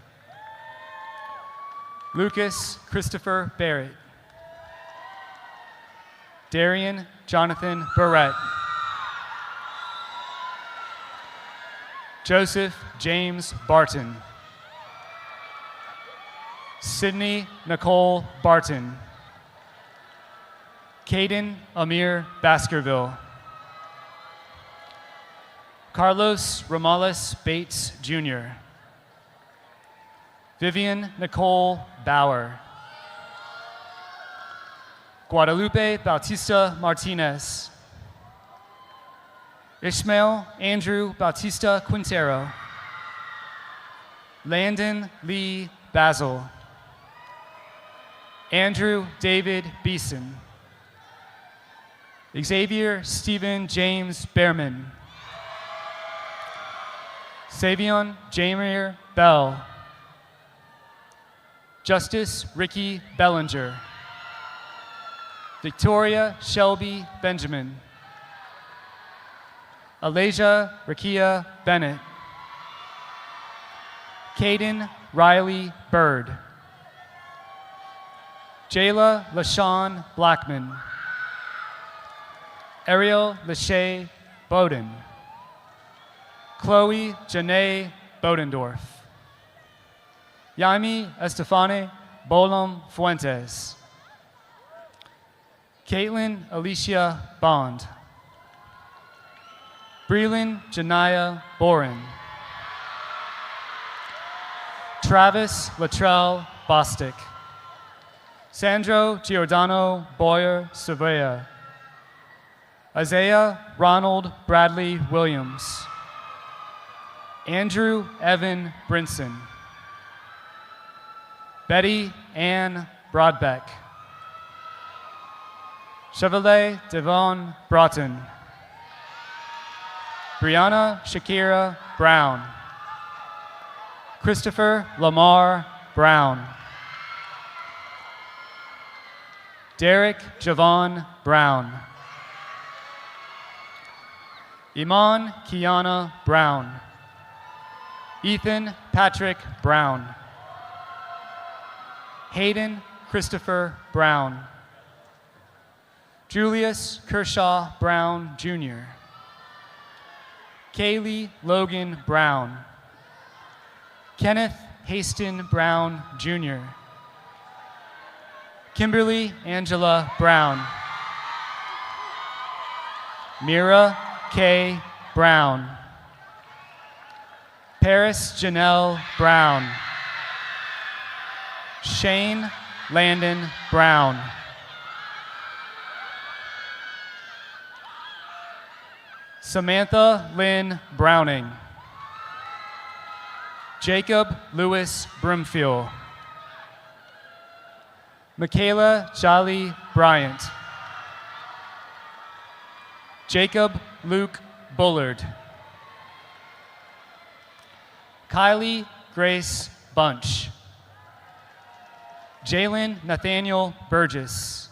Lucas Christopher Barrett. Darian Jonathan Barrett. Joseph James Barton. Sydney Nicole Barton. Caden Amir Baskerville. Carlos Romales Bates Jr. Vivian Nicole Bauer. Guadalupe Bautista Martinez. Ishmael Andrew Bautista Quintero. Landon Lee Basil. Andrew David Beeson. Xavier Stephen James Behrman. Savion Jamir Bell. Justice Ricky Bellinger. Victoria Shelby Benjamin. Alasia Rakia Bennett. Caden Riley Bird. Jayla LaShawn Blackman. Ariel Lachey Bowden. Chloe Janae Bodendorf. Yaimi Estefane Bolam Fuentes. Caitlin Alicia Bond. Breland Janaya Boren. Travis Latrell Bostic. Sandro Giordano Boyer Surveyor. Isaiah Ronald Bradley Williams. Andrew Evan Brinson. Betty Ann Broadbeck. Chevrolet Devon Broughton. Brianna Shakira Brown. Christopher Lamar Brown. Derek Javon Brown. Iman Kiana Brown. Ethan Patrick Brown. Hayden Christopher Brown. Julius Kershaw Brown Jr. Kaylee Logan Brown. Kenneth Haston Brown Jr. Kimberly Angela Brown. Mira K. Brown. Paris Janelle Brown. Shane Landon Brown. Samantha Lynn Browning. Jacob Lewis Brimfield. Michaela Jolly Bryant. Jacob Luke Bullard. Kylie Grace Bunch. Jalen Nathaniel Burgess.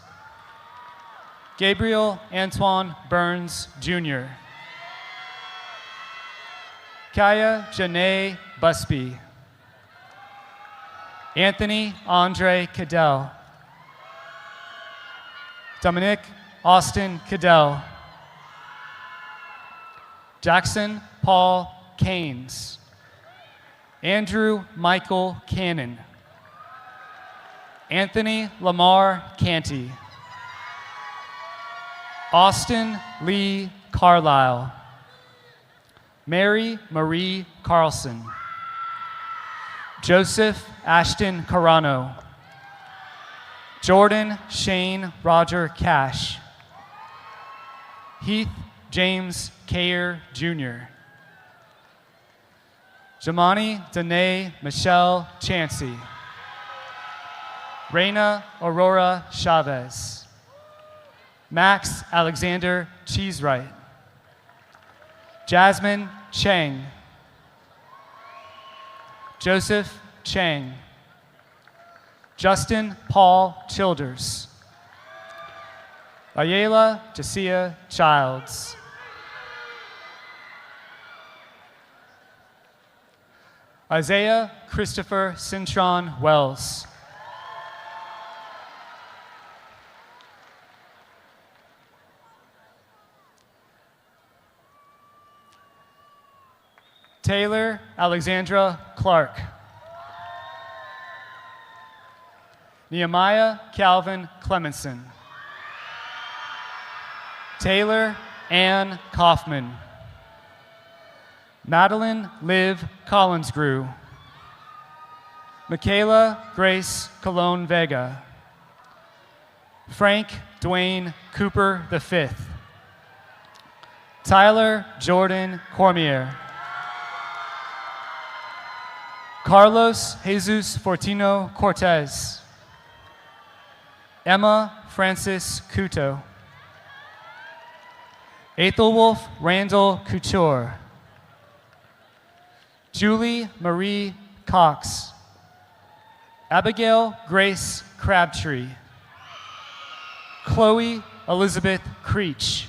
Gabriel Antoine Burns Jr. Kaya Janae Busby. Anthony Andre Cadell. Dominic Austin Cadell. Jackson Paul Keynes. Andrew Michael Cannon. Anthony Lamar Canty. Austin Lee Carlisle. Mary Marie Carlson. Joseph Ashton Carano. Jordan Shane Roger Cash. Heath James Kayer Jr. Jamani Danae Michelle Chansey. Reina Aurora Chavez. Max Alexander Cheesewright. Jasmine Chang. Joseph Chang. Justin Paul Childers. Ayala Jasia Childs. Isaiah Christopher Cintron Wells. Taylor Alexandra Clark. Nehemiah Calvin Clemenson. Taylor Ann Kaufman. Madeline Liv Collinsgrew. Michaela Grace Colon Vega. Frank Dwayne Cooper V. Tyler Jordan Cormier. Carlos Jesus Fortino Cortez. Emma Francis Couto. Ethelwolf Randall Couture. Julie Marie Cox. Abigail Grace Crabtree. Chloe Elizabeth Creech.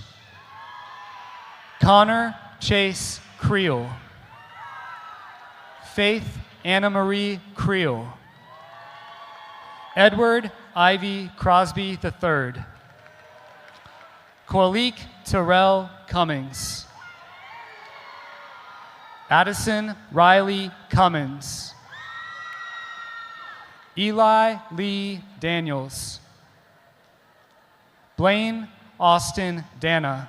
Connor Chase Creel. Faith Anna Marie Creel. Edward Ivy Crosby III. Koalik Terrell Cummings. Addison Riley Cummins. Eli Lee Daniels. Blaine Austin Dana.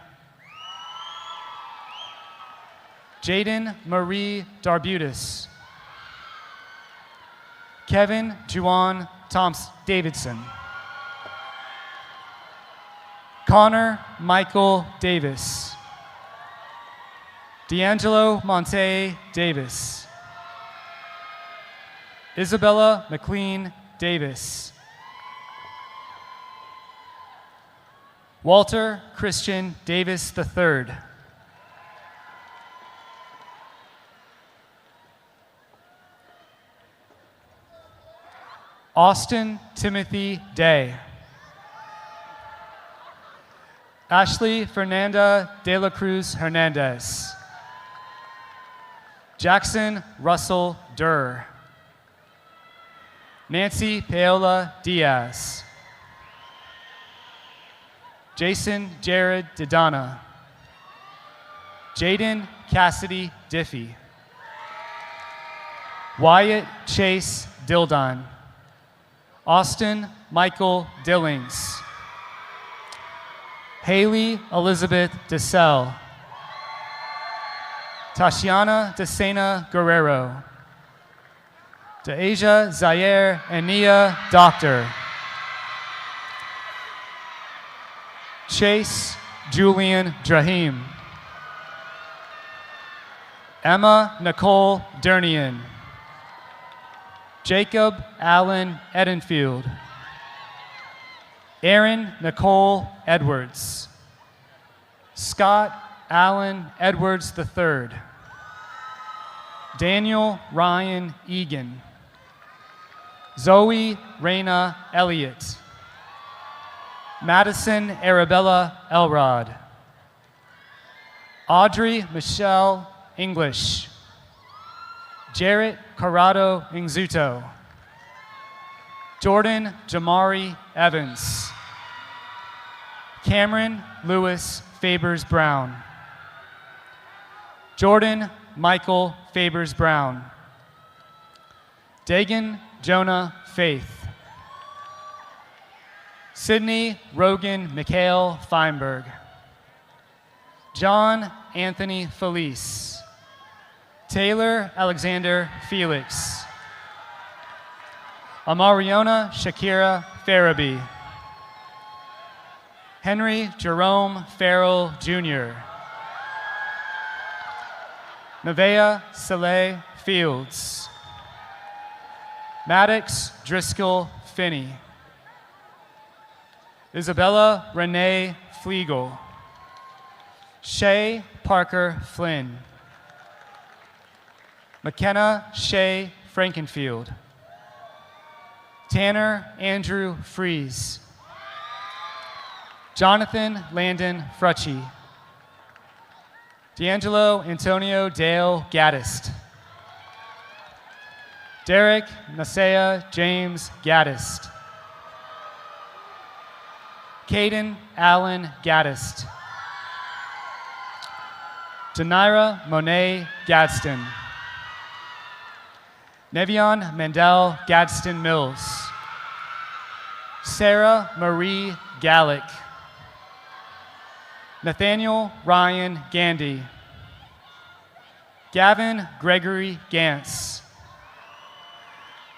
Jaden Marie Darbutis. Kevin Juwan Davidson. Connor Michael Davis. D'Angelo Monte Davis. Isabella McLean Davis. Walter Christian Davis III. Austin Timothy Day. Ashley Fernanda de la Cruz Hernandez. Jackson Russell Durr. Nancy Paola Diaz. Jason Jared Didana. Jaden Cassidy Diffie. Wyatt Chase Dildon. Austin Michael Dillings. Haley Elizabeth DeSell. Tashiana Desena Guerrero. Deasia Zaire Ania Doctor. Chase Julian Drahim. Emma Nicole Dernian. Jacob Allen Edenfield. Erin Nicole Edwards. Scott Allen Edwards III. Daniel Ryan Egan. Zoe Reyna Elliott. Madison Arabella Elrod. Audrey Michelle English. Jarrett Corrado Ingzuto. Jordan Jamari Evans. Cameron Lewis Fabers Brown. Jordan Michael Fabers Brown. Dagan Jonah Faith. Sydney Rogan Mikhail Feinberg. John Anthony Felice. Taylor Alexander Felix. Amariona Shakira Farabee. Henry Jerome Farrell Jr. Nevaeh Saleh Fields. Maddox Driscoll Finney. Isabella Renee Flegel. Shay Parker Flynn. McKenna Shay Frankenfield. Tanner Andrew Fries. Jonathan Landon Frutchy. D'Angelo Antonio Dale Gaddist. Derek Nasea James Gaddist. Caden Allen Gaddist. Janira Monet Gadsden. Nevion Mandel Gadsden Mills. Sarah Marie Gallick. Nathaniel Ryan Gandy. Gavin Gregory Gantz.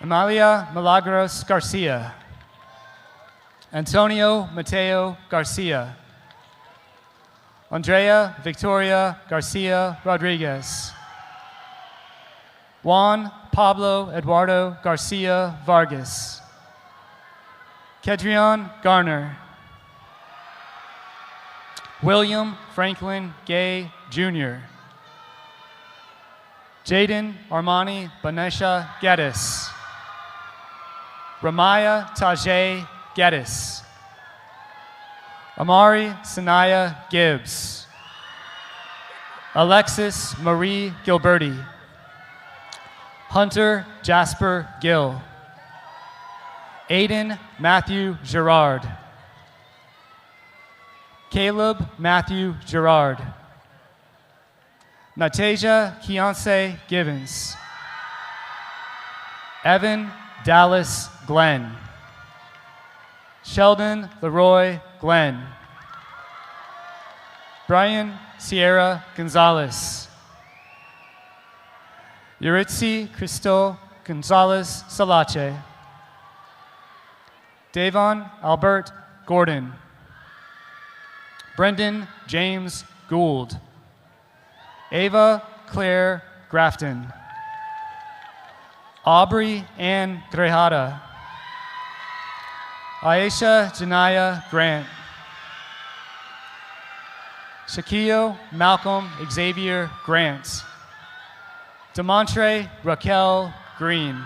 Amalia Milagros Garcia. Antonio Mateo Garcia. Andrea Victoria Garcia Rodriguez. Juan Pablo Eduardo Garcia Vargas. Kedrion Garner. William Franklin Gay Jr. Jaden Armani Banesha Geddes. Ramaya Tajay Geddes. Amari Sanaya Gibbs. Alexis Marie Gilberti. Hunter Jasper Gill. Aiden Matthew Gerard. Caleb Matthew Gerard. Natasia Keonce Givens. Evan Dallas Glenn. Sheldon Leroy Glenn. Brian Sierra Gonzalez. Yuritsi Cristo Gonzalez Salache. Davon Albert Gordon. Brendan James Gould. Ava Claire Grafton. Aubrey Ann Grejada. Aisha Janaya Grant. Shaquille Malcolm Xavier Grant. Demontre Raquel Green.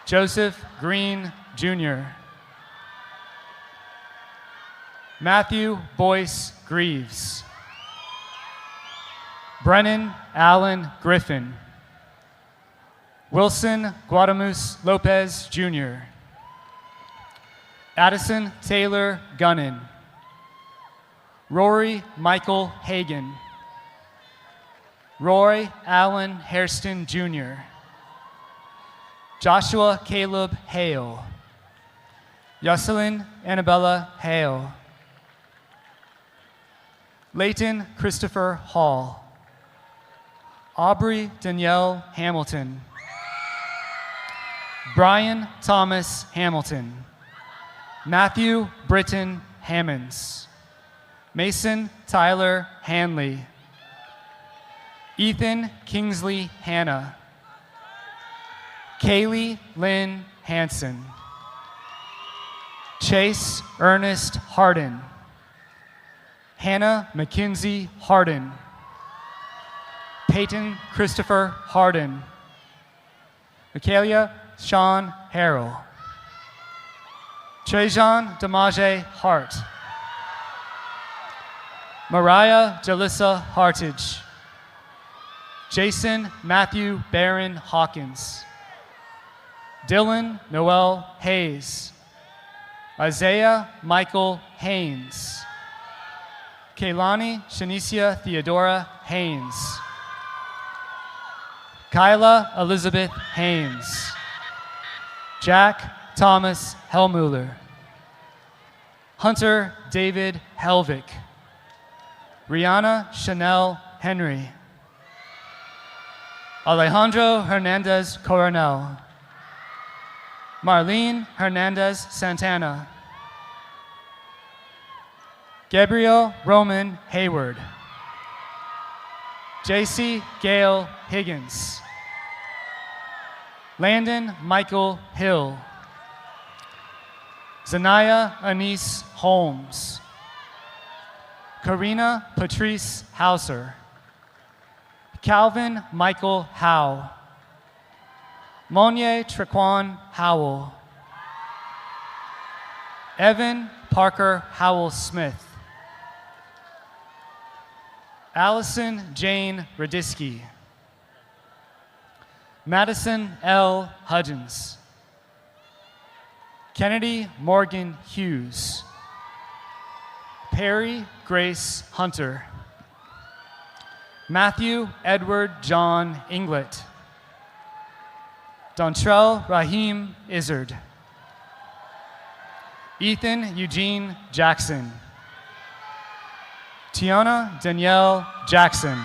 Joseph Green Jr. Matthew Boyce Greaves. Brennan Allen Griffin. Wilson Guadamus Lopez Jr. Addison Taylor Gunnan. Rory Michael Hagan. Roy Allen Hairston Jr. Joshua Caleb Hale. Jocelyn Annabella Hale. Leighton Christopher Hall. Aubrey Danielle Hamilton. Brian Thomas Hamilton. Matthew Britton Hammonds. Mason Tyler Hanley. Ethan Kingsley Hanna. Kaylee Lynn Hanson. Chase Ernest Harden. Hannah Mackenzie Harden. Peyton Christopher Harden. Michaelia Sean Harrell. Trejan Demaje Hart. Mariah Jalissa Hartage. Jason Matthew Barron Hawkins. Dylan Noel Hayes. Isaiah Michael Haynes. Kaylani Shanicia Theodora Haynes. Kyla Elizabeth Haynes. Jack Thomas Hellmuller. Hunter David Helvik. Rihanna Chanel Henry. Alejandro Hernandez Coronel. Marlene Hernandez Santana. Gabriel Roman Hayward. JC Gail Higgins. Landon Michael Hill. Zanaya Anise Holmes. Karina Patrice Hauser. Calvin Michael Howe. Monier Trequan Howell. Evan Parker Howell Smith. Allison Jane Radisky. Madison L. Hudgens. Kennedy Morgan Hughes. Perry Grace Hunter. Matthew Edward John Inglet. Dontrell Raheem Izzard. Ethan Eugene Jackson. Tiana Danielle Jackson.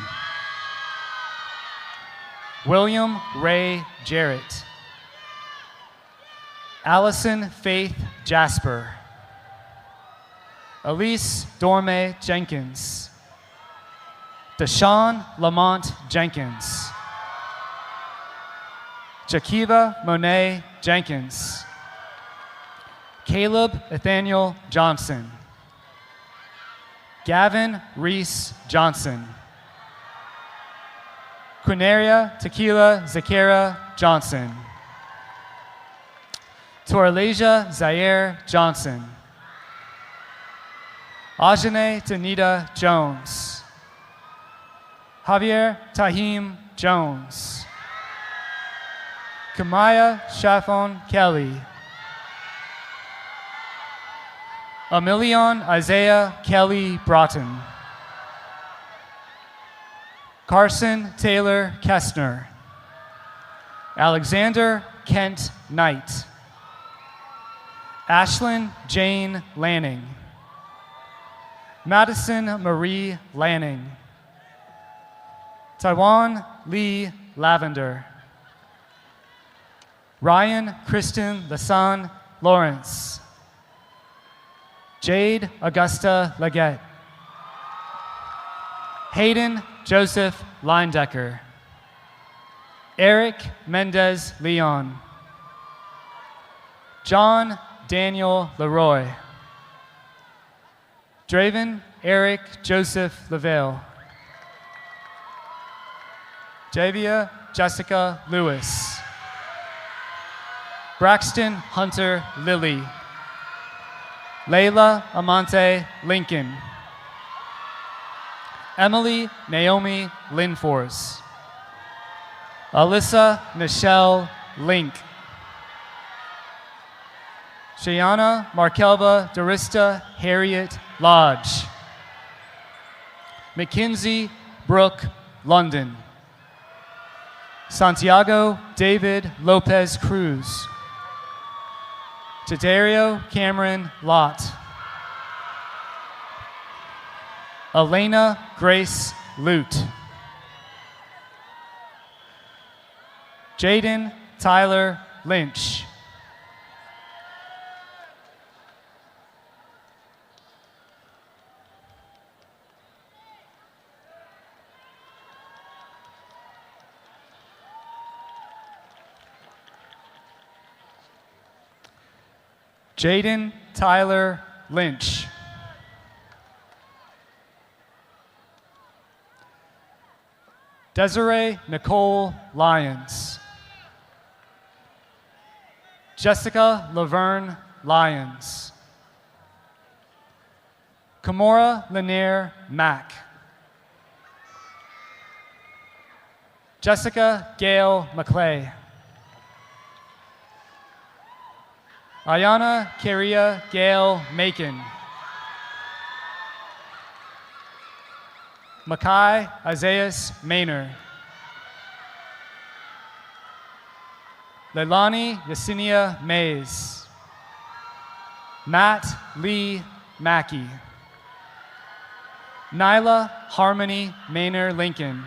William Ray Jarrett. Allison Faith Jasper. Elise Dorme Jenkins. Deshaun Lamont Jenkins. Jakiva Monet Jenkins. Caleb Nathaniel Johnson. Gavin Reese Johnson. Quinaria Tequila Zakara Johnson. Torlasia Zaire Johnson. Ajane Danita Jones. Javier Tahim Jones. Kamaya Shafon Kelly. Emilion Isaiah Kelly Broughton. Carson Taylor Kestner. Alexander Kent Knight. Ashlyn Jane Lanning. Madison Marie Lanning. Taiwan Lee Lavender. Ryan Kristen Lasan Lawrence. Jade Augusta Leggett. Hayden Joseph Leindecker. Eric Mendez Leon. John Daniel Leroy. Draven Eric Joseph Lavelle. Javia Jessica Lewis. Braxton Hunter Lilly. Layla Amante Lincoln. Emily Naomi Linfors. Alyssa Michelle Link. Shayana Markelva Dorista Harriet Lodge. Mackenzie Brooke London. Santiago David Lopez Cruz. Tadario Cameron Lott. Elena Grace Lute. Jaden Tyler Lynch. Jaden Tyler Lynch. Desiree Nicole Lyons. Jessica Laverne Lyons. Kamora Lanier Mack. Jessica Gail McClay. Ayana Keria Gail Macon. Makai Isaias Maynor. Leilani Yesenia Mays. Matt Lee Mackey. Nyla Harmony Maynor Lincoln.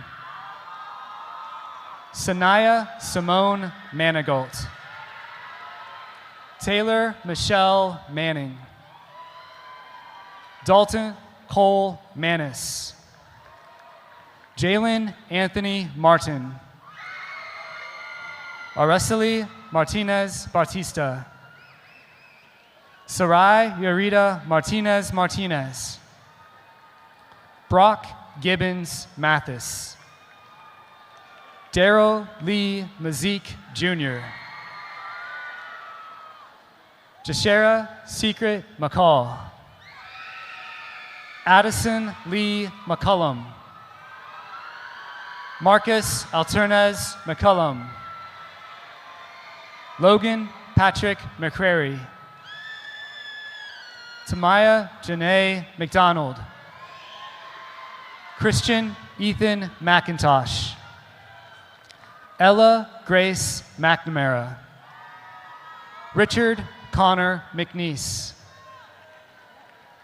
Sanaya Simone Manigault. Taylor Michelle Manning. Dalton Cole Manis. Jalen Anthony Martin. Araceli Martinez Bartista. Sarai Yarita Martinez Martinez. Brock Gibbons Mathis. Daryl Lee Mazik Jr. Jashera Secret McCall. Addison Lee McCullum. Marcus Alternez McCullum. Logan Patrick McCrary. Tamaya Janae McDonald. Christian Ethan McIntosh. Ella Grace McNamara. Richard Connor McNeese.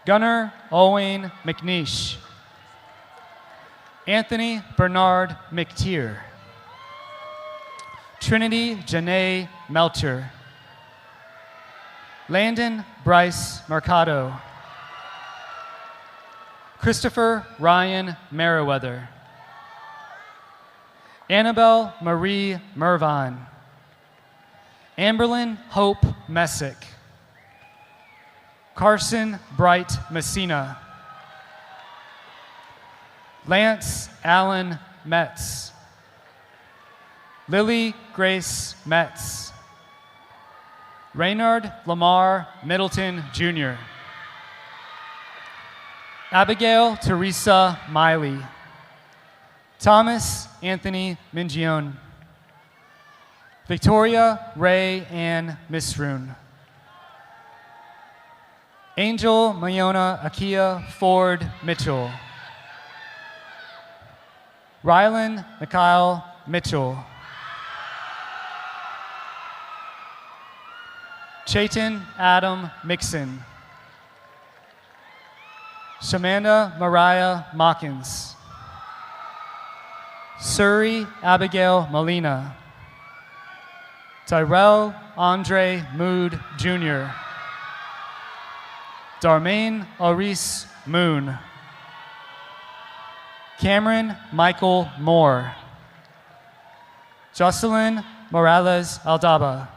Gunnar Owen McNeish. Anthony Bernard McTeer. Trinity Janae Melcher. Landon Bryce Mercado. Christopher Ryan Meriwether. Annabelle Marie Mervine. Amberlyn Hope Messick. Carson Bright Messina. Lance Allen Metz. Lily Grace Metz. Raynard Lamar Middleton Jr. Abigail Teresa Miley. Thomas Anthony Mingione. Victoria Ray Ann Misroon. Angel Mayona Akia Ford Mitchell. Rylan Mikhail Mitchell. Chayton Adam Mixon. Shamanda Mariah Mawkins. Suri Abigail Molina. Tyrell Andre Mood Jr. Darmaine Aurice Moon. Cameron Michael Moore. Jocelyn Morales Aldaba.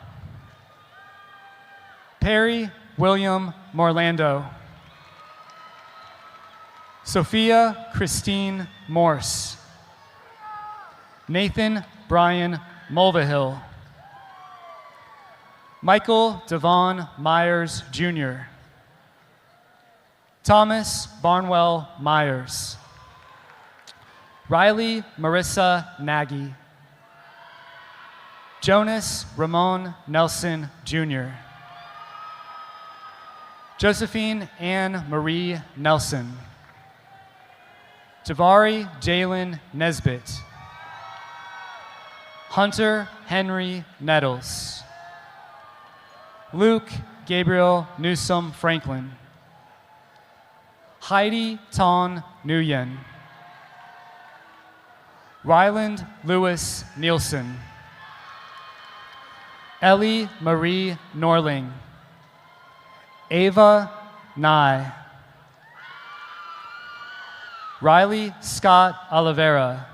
Perry William Morlando. Sophia Christine Morse. Nathan Brian Mulvihill. Michael Devon Myers Jr. Thomas Barnwell Myers. Riley Marissa Nagy. Jonas Ramon Nelson Jr. Josephine Ann Marie Nelson. Javari Jalen Nesbitt. Hunter Henry Nettles. Luke Gabriel Newsom Franklin. Heidi Ton Nguyen. Ryland Lewis Nielsen. Ellie Marie Norling. Ava Nye. Riley Scott Oliveira.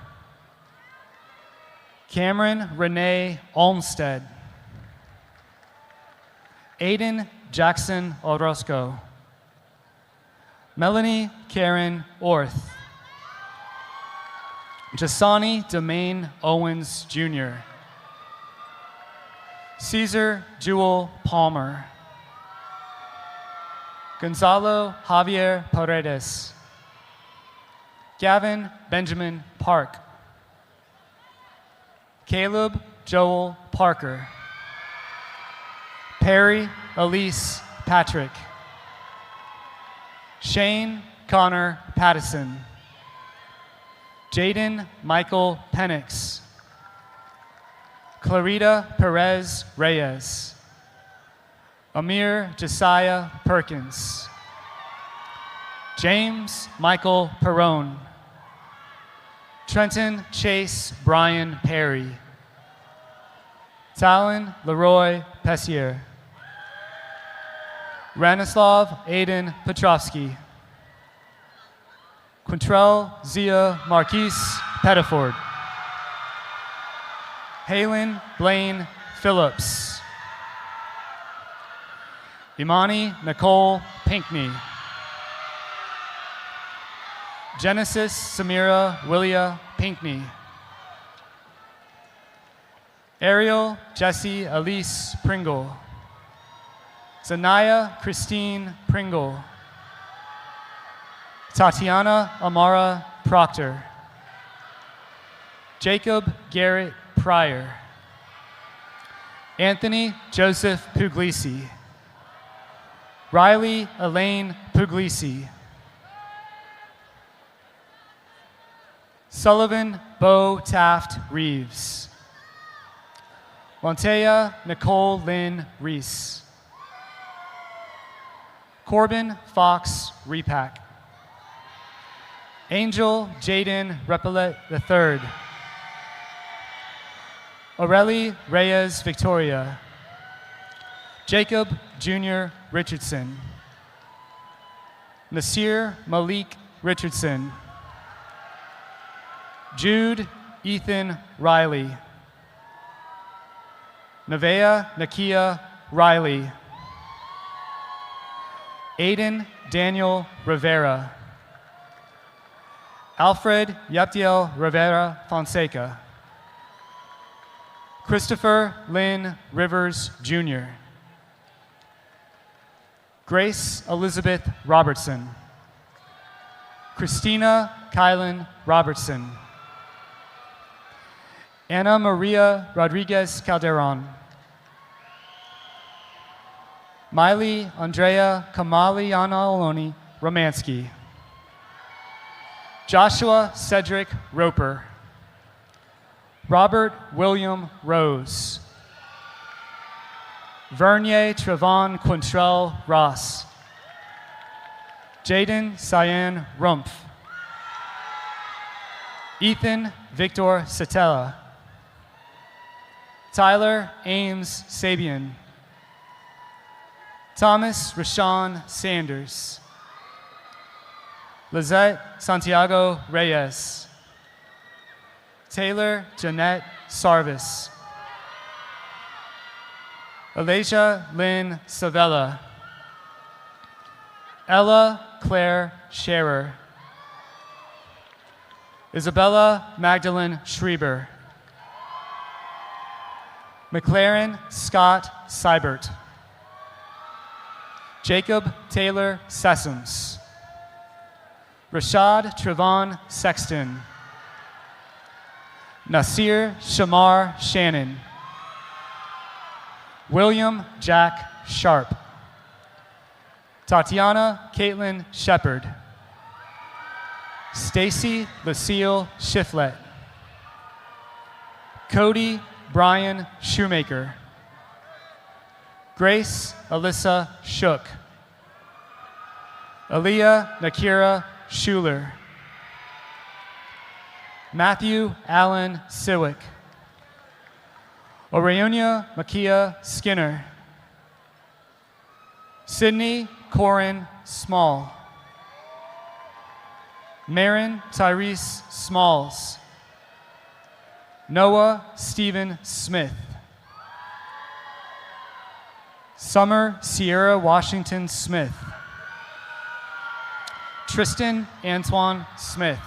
Cameron Renee Olmstead. Aiden Jackson Orozco. Melanie Karen Orth. Jasani Domain Owens Jr. Caesar Jewel Palmer. Gonzalo Javier Paredes. Gavin Benjamin Park. Caleb Joel Parker. Perry Elise Patrick. Shane Connor Pattison. Jaden Michael Penix. Clarita Perez Reyes. Amir Josiah Perkins. James Michael Perrone. Trenton Chase Brian Perry. Talon Leroy Pessier. Ranislav Aiden Petrovsky. Quintrell Zia Marquise Pettiford. Halen Blaine Phillips. Imani Nicole Pinkney. Genesis Samira Willia Pinkney. Ariel Jessie Elise Pringle. Zanaya Christine Pringle. Tatiana Amara Proctor. Jacob Garrett Pryor. Anthony Joseph Puglisi. Riley Elaine Puglisi. Sullivan Bo Taft Reeves. Montea Nicole Lynn Reese. Corbin Fox Repack. Angel Jaden Repillet III. Aurelie Reyes Victoria. Jacob Jr. Richardson. Nasir Malik Richardson. Jude Ethan Riley. Nevaeh Nakia Riley. Aiden Daniel Rivera. Alfred Yaptiel Rivera Fonseca. Christopher Lynn Rivers Jr. Grace Elizabeth Robertson. Christina Kylan Robertson. Ana Maria Rodriguez Calderon. Miley Andrea Kamaliana Oloni Romansky. Joshua Cedric Roper. Robert William Rose. Vernier Trevon Quintrell Ross. Jaden Cyan Rumpf. Ethan Victor Satella. Tyler Ames Sabian. Thomas Rashawn Sanders. Lizette Santiago Reyes. Taylor Jeanette Sarvis. Alasia Lynn Savella. Ella Claire Scherer. Isabella Magdalene Schreiber. McLaren Scott Seibert. Jacob Taylor Sessoms. Rashad Trevon Sexton. Nasir Shamar Shannon. William Jack Sharp. Tatiana Caitlin Shepard. Stacy Lucille Shiflett. Cody Brian Shoemaker. Grace Alyssa Shook. Aaliyah Nakira Schuler. Matthew Allen Siwick. Oreunia Makia Skinner. Sydney Corin Small. Marin Tyrese Smalls. Noah Stephen Smith. Summer Sierra Washington Smith. Tristan Antoine Smith.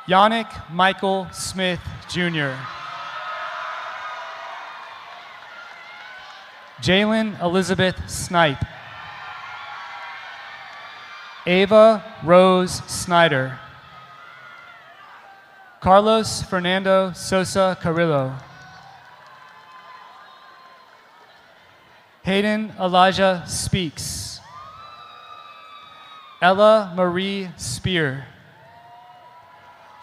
Yannick Michael Smith, Jr. Jalen Elizabeth Snipe. Ava Rose Snyder. Carlos Fernando Sosa Carrillo. Hayden Elijah Speaks. Ella Marie Spear.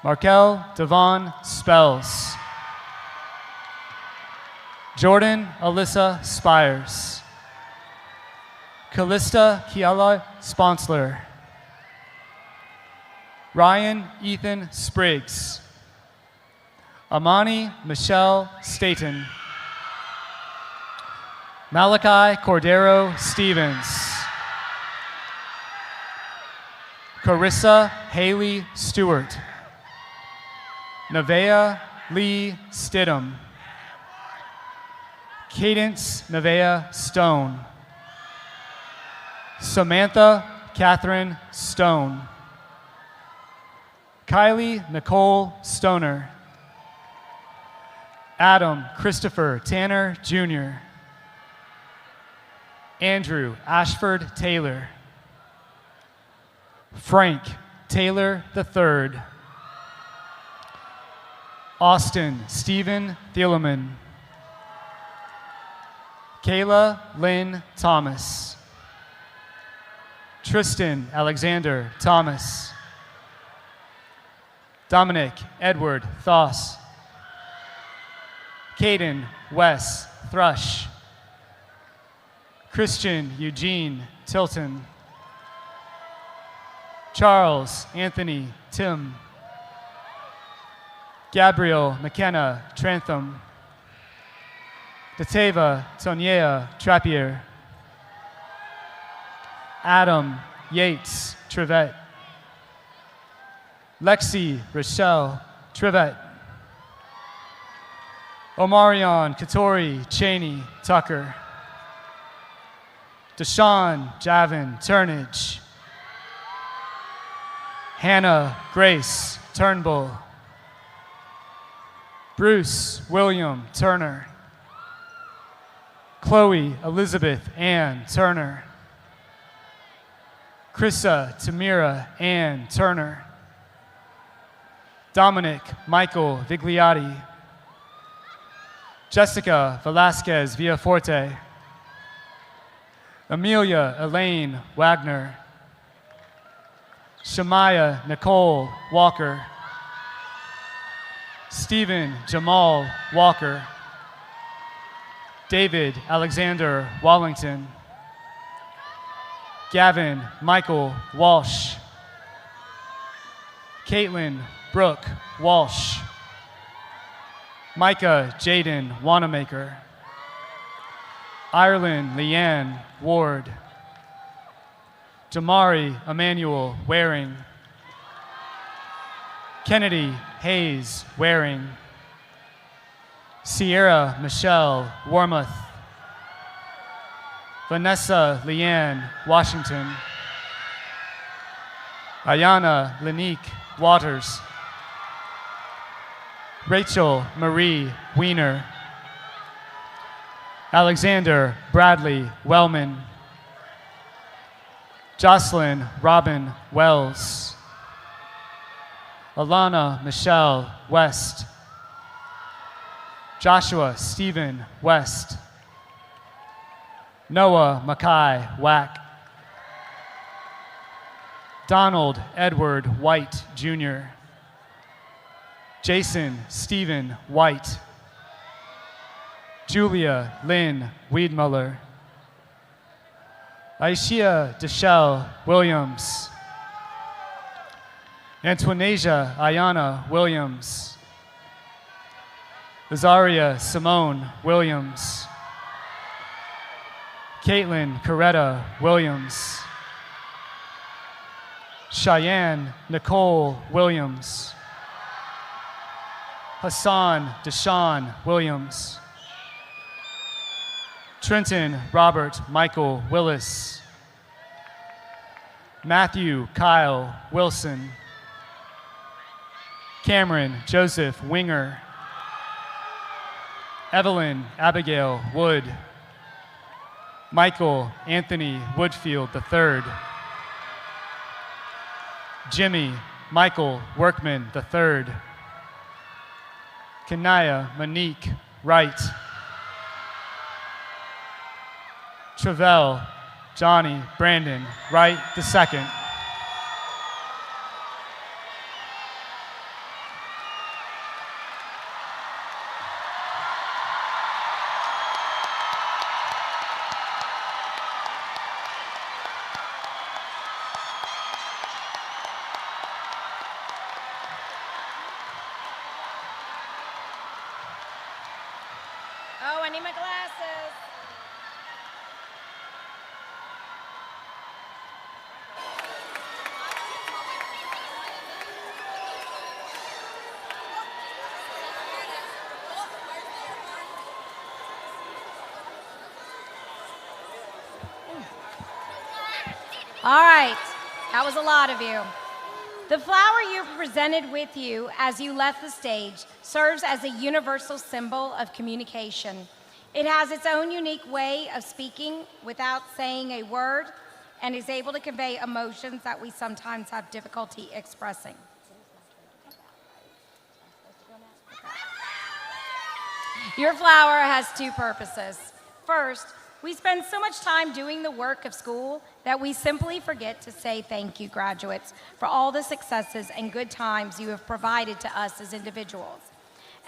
Markel Devon Spells. Jordan Alyssa Spires. Callista Kiala Sponsler. Ryan Ethan Spriggs. Amani Michelle Staten. Malachi Cordero Stevens. Carissa Haley Stewart. Nevea Lee Stidham. Cadence Nevea Stone. Samantha Catherine Stone. Kylie Nicole Stoner. Adam Christopher Tanner, Jr. Andrew Ashford Taylor. Frank Taylor III. Austin Stephen Thielemann. Kayla Lynn Thomas. Tristan Alexander Thomas. Dominic Edward Thoss. Caden Wes Thrush. Christian Eugene Tilton. Charles Anthony Tim. Gabriel McKenna Trantham. Dateva Tonyea Trappier. Adam Yates Trevette. Lexi Rochelle Trevette. Omarion Katori Cheney Tucker. Deshaun Javin Turnage. Hannah Grace Turnbull. Bruce William Turner. Chloe Elizabeth Ann Turner. Krissa Tamira Ann Turner. Dominic Michael Vigliotti. Jessica Velasquez Villaforte. Amelia Elaine Wagner. Shamaya Nicole Walker. Stephen Jamal Walker. David Alexander Wallington. Gavin Michael Walsh. Caitlin Brooke Walsh. Micah Jaden Wanamaker. Ireland Leanne Ward. Damari Emmanuel Waring. Kennedy Hayes Waring. Sierra Michelle Wormuth. Vanessa Leanne Washington. Ayana Lanique Waters. Rachel Marie Wiener. Alexander Bradley Wellman. Jocelyn Robin Wells. Alana Michelle West. Joshua Stephen West. Noah Mackay Wack. Donald Edward White Jr. Jason Stephen White. Julia Lynn Weedmuller. Aishia Deshelle Williams. Antoinasia Ayana Williams. Azaria Simone Williams. Caitlin Coretta Williams. Cheyenne Nicole Williams. Hassan Deshaun Williams. Trenton Robert Michael Willis. Matthew Kyle Wilson. Cameron Joseph Winger. Evelyn Abigail Wood. Michael Anthony Woodfield III. Jimmy Michael Workman III. Kanaya Monique Wright. Travell Johnny Brandon Wright II. Oh, I need my glasses. All right, that was a lot of you. The flower you presented with you as you left the stage serves as a universal symbol of communication. It has its own unique way of speaking without saying a word and is able to convey emotions that we sometimes have difficulty expressing. Your flower has two purposes. First, we spend so much time doing the work of school that we simply forget to say thank you, graduates, for all the successes and good times you have provided to us as individuals.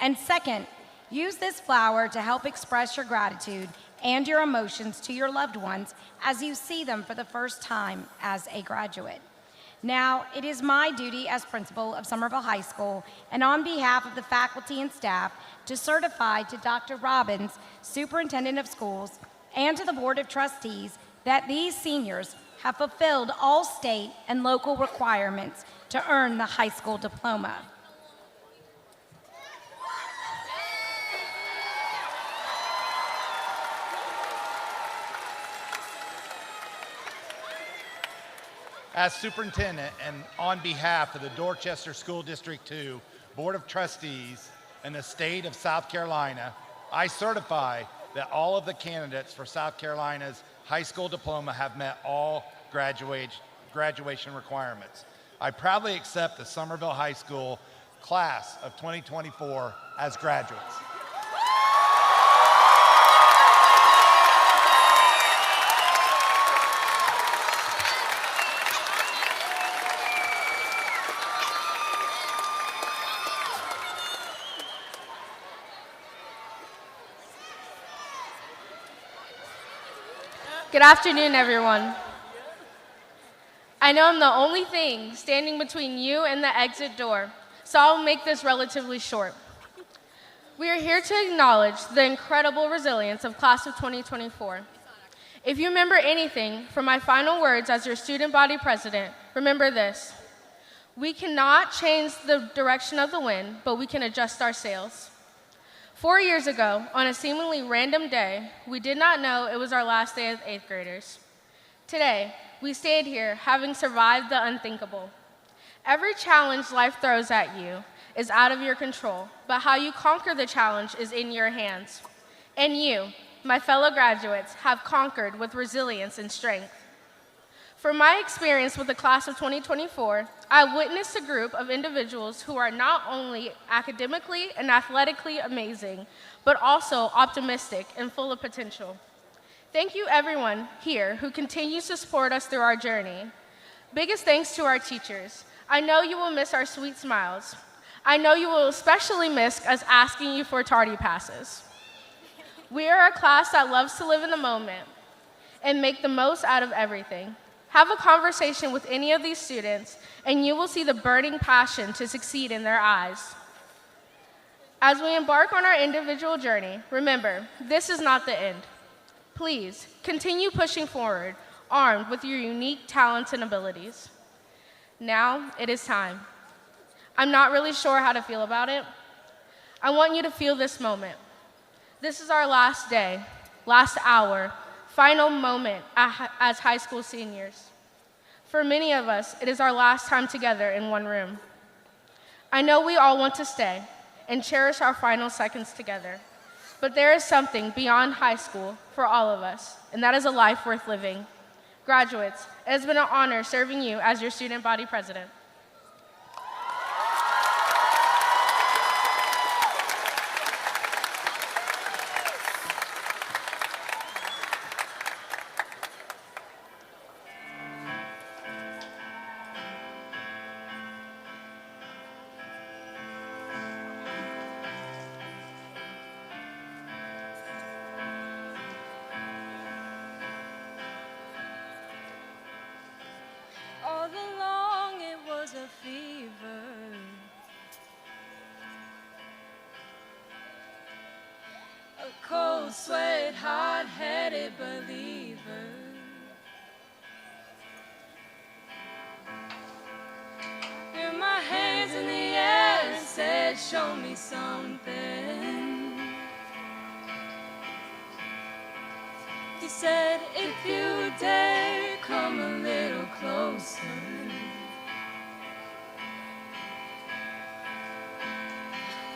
And second, use this flower to help express your gratitude and your emotions to your loved ones as you see them for the first time as a graduate. Now, it is my duty as principal of Somerville High School and on behalf of the faculty and staff to certify to Dr. Robbins, Superintendent of Schools, and to the Board of Trustees that these seniors have fulfilled all state and local requirements to earn the high school diploma. As superintendent and on behalf of the Dorchester School District 2 Board of Trustees and the state of South Carolina, I certify that all of the candidates for South Carolina's high school diploma have met all graduation requirements. I proudly accept the Somerville High School class of 2024 as graduates. Good afternoon, everyone. I know I'm the only thing standing between you and the exit door, so I'll make this relatively short. We are here to acknowledge the incredible resilience of Class of 2024. If you remember anything from my final words as your student body president, remember this. We cannot change the direction of the wind, but we can adjust our sails. 4 years ago, on a seemingly random day, we did not know it was our last day as 8th graders. Today, we stand here having survived the unthinkable. Every challenge life throws at you is out of your control, but how you conquer the challenge is in your hands. And you, my fellow graduates, have conquered with resilience and strength. From my experience with the Class of 2024, I witnessed a group of individuals who are not only academically and athletically amazing, but also optimistic and full of potential. Thank you everyone here who continues to support us through our journey. Biggest thanks to our teachers. I know you will miss our sweet smiles. I know you will especially miss us asking you for tardy passes. We are a class that loves to live in the moment and make the most out of everything. Have a conversation with any of these students, and you will see the burning passion to succeed in their eyes. As we embark on our individual journey, remember, this is not the end. Please, continue pushing forward, armed with your unique talents and abilities. Now, it is time. I'm not really sure how to feel about it. I want you to feel this moment. This is our last day, last hour, final moment as high school seniors. For many of us, it is our last time together in one room. I know we all want to stay and cherish our final seconds together, but there is something beyond high school for all of us, and that is a life worth living. Graduates, it has been an honor serving you as your student body president. All along it was a fever. A cold sweat, hot-headed believer. Threw my hands in the air and said, show me something. He said, if you dare, come a little closer.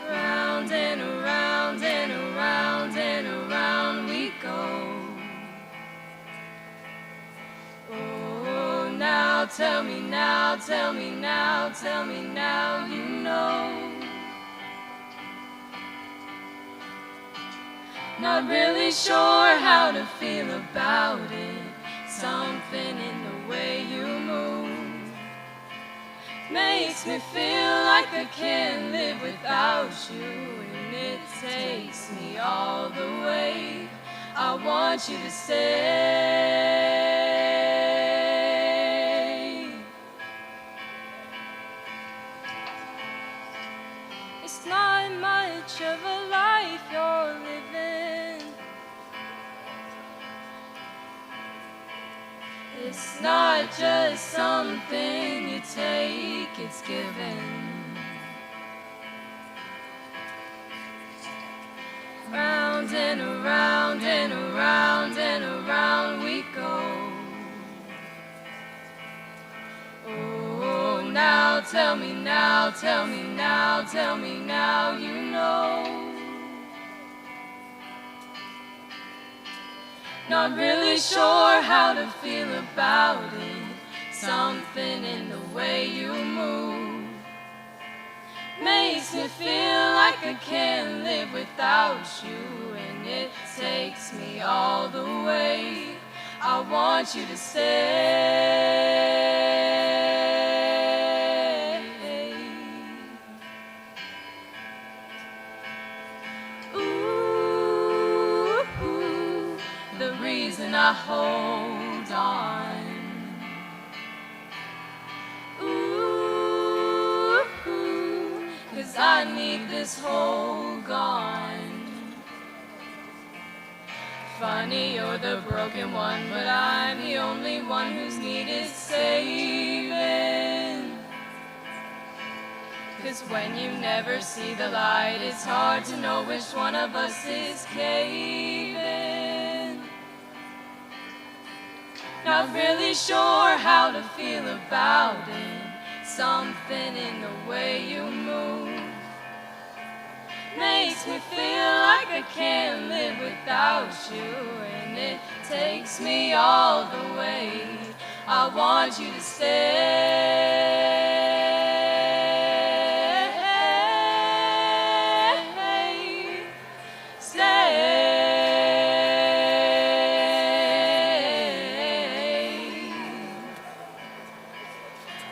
Round and around and around and around we go. Oh, now tell me now, tell me now, tell me now, you know. Not really sure how to feel about it. Something in the way you move makes me feel like I can't live without you, and it takes me all the way. I want you to stay. It's not much of a life you're living. It's not just something you take, it's given. Round and around and around and around we go. Oh, now tell me now, tell me now, tell me now, you know. Not really sure how to feel about it. Something in the way you move makes me feel like I can't live without you, and it takes me all the way. I want you to stay. Ooh, the reason I I hold on. Ooh, 'cause I need this hole gone. Funny, you're the broken one, but I'm the only one whose need is saving. 'Cause when you never see the light, it's hard to know which one of us is caving. Not really sure how to feel about it. Something in the way you move makes me feel like I can't live without you, and it takes me all the way. I want you to stay.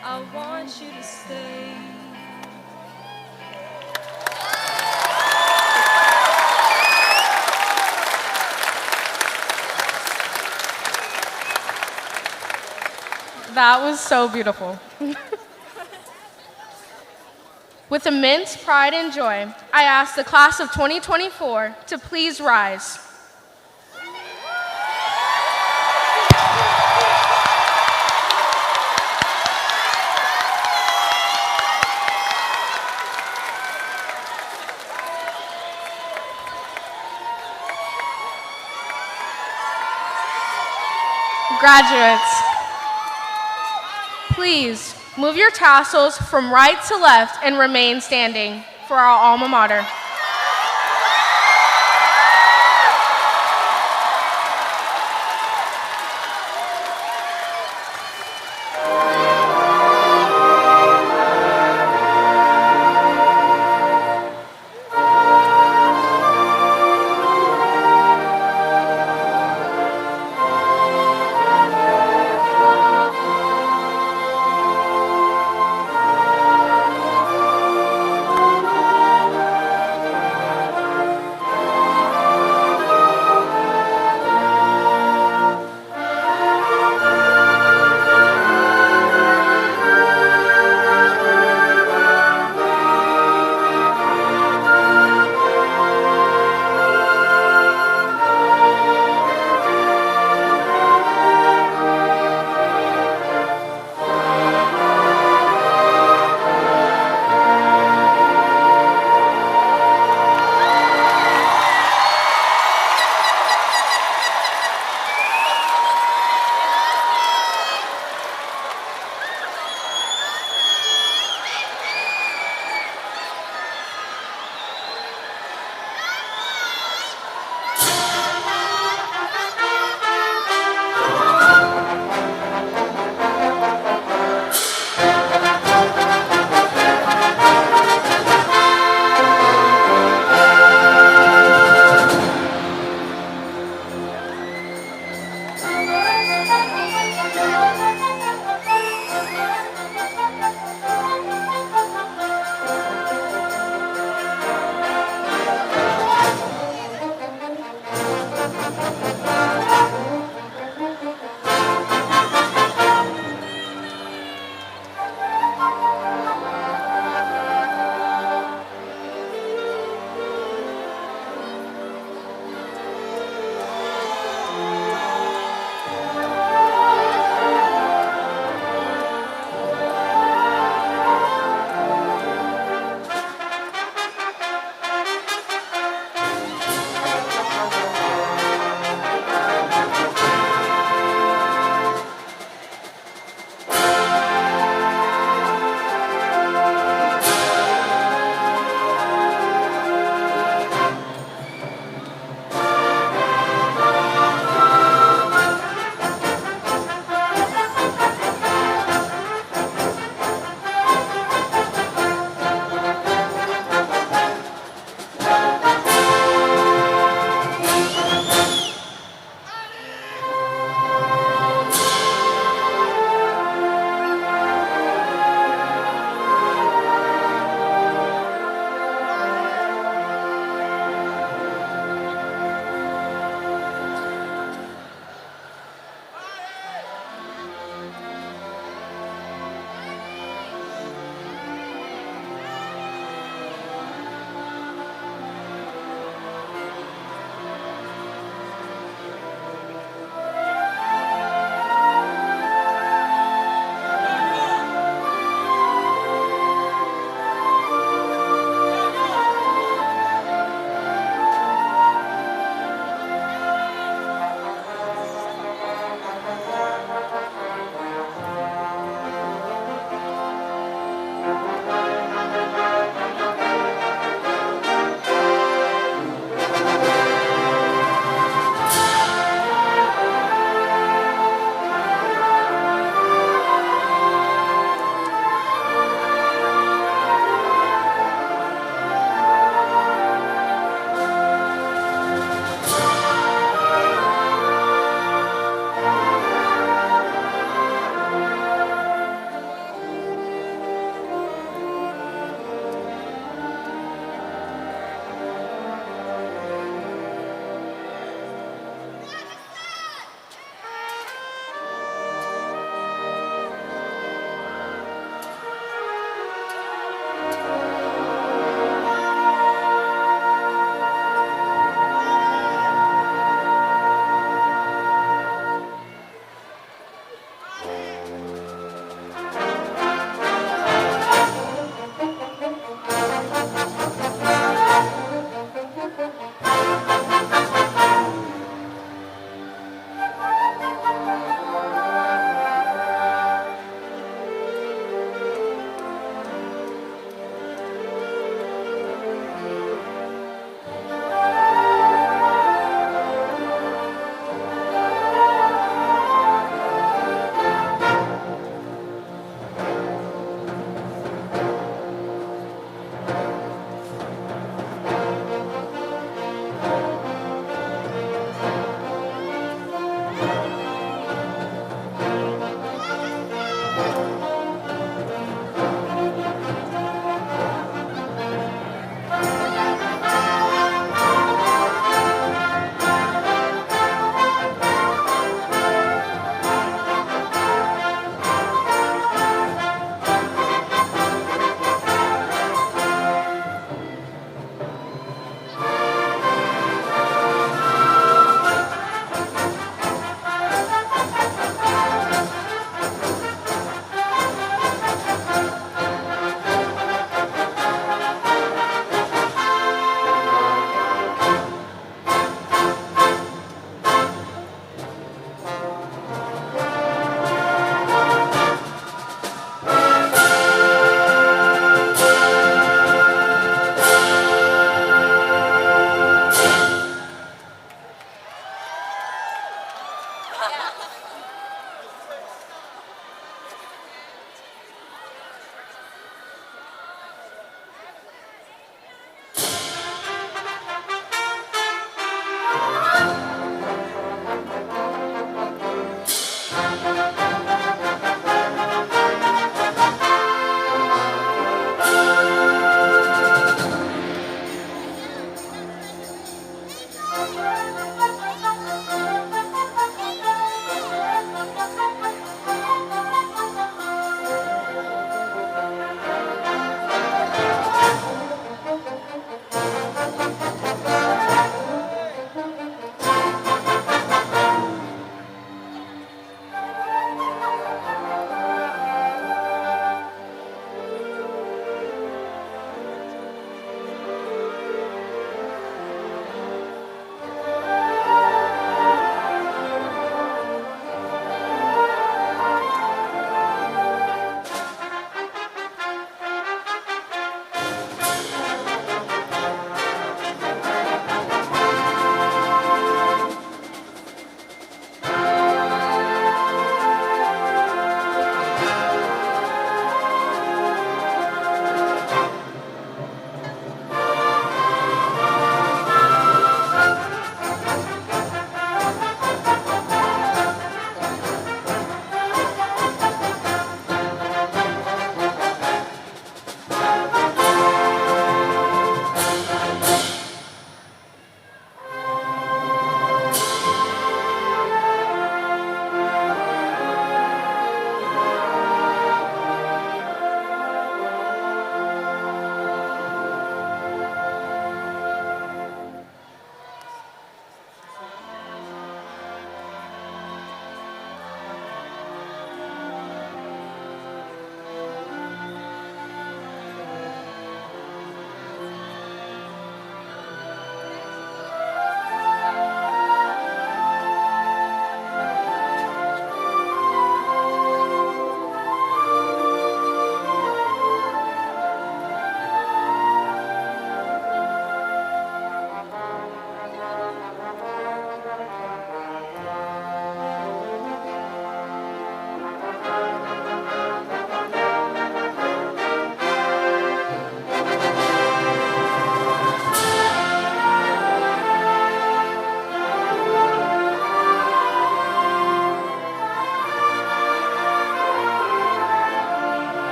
I want you to stay. That was so beautiful. With immense pride and joy, I ask the class of 2024 to please rise. Graduates, please move your tassels from right to left and remain standing for our alma mater.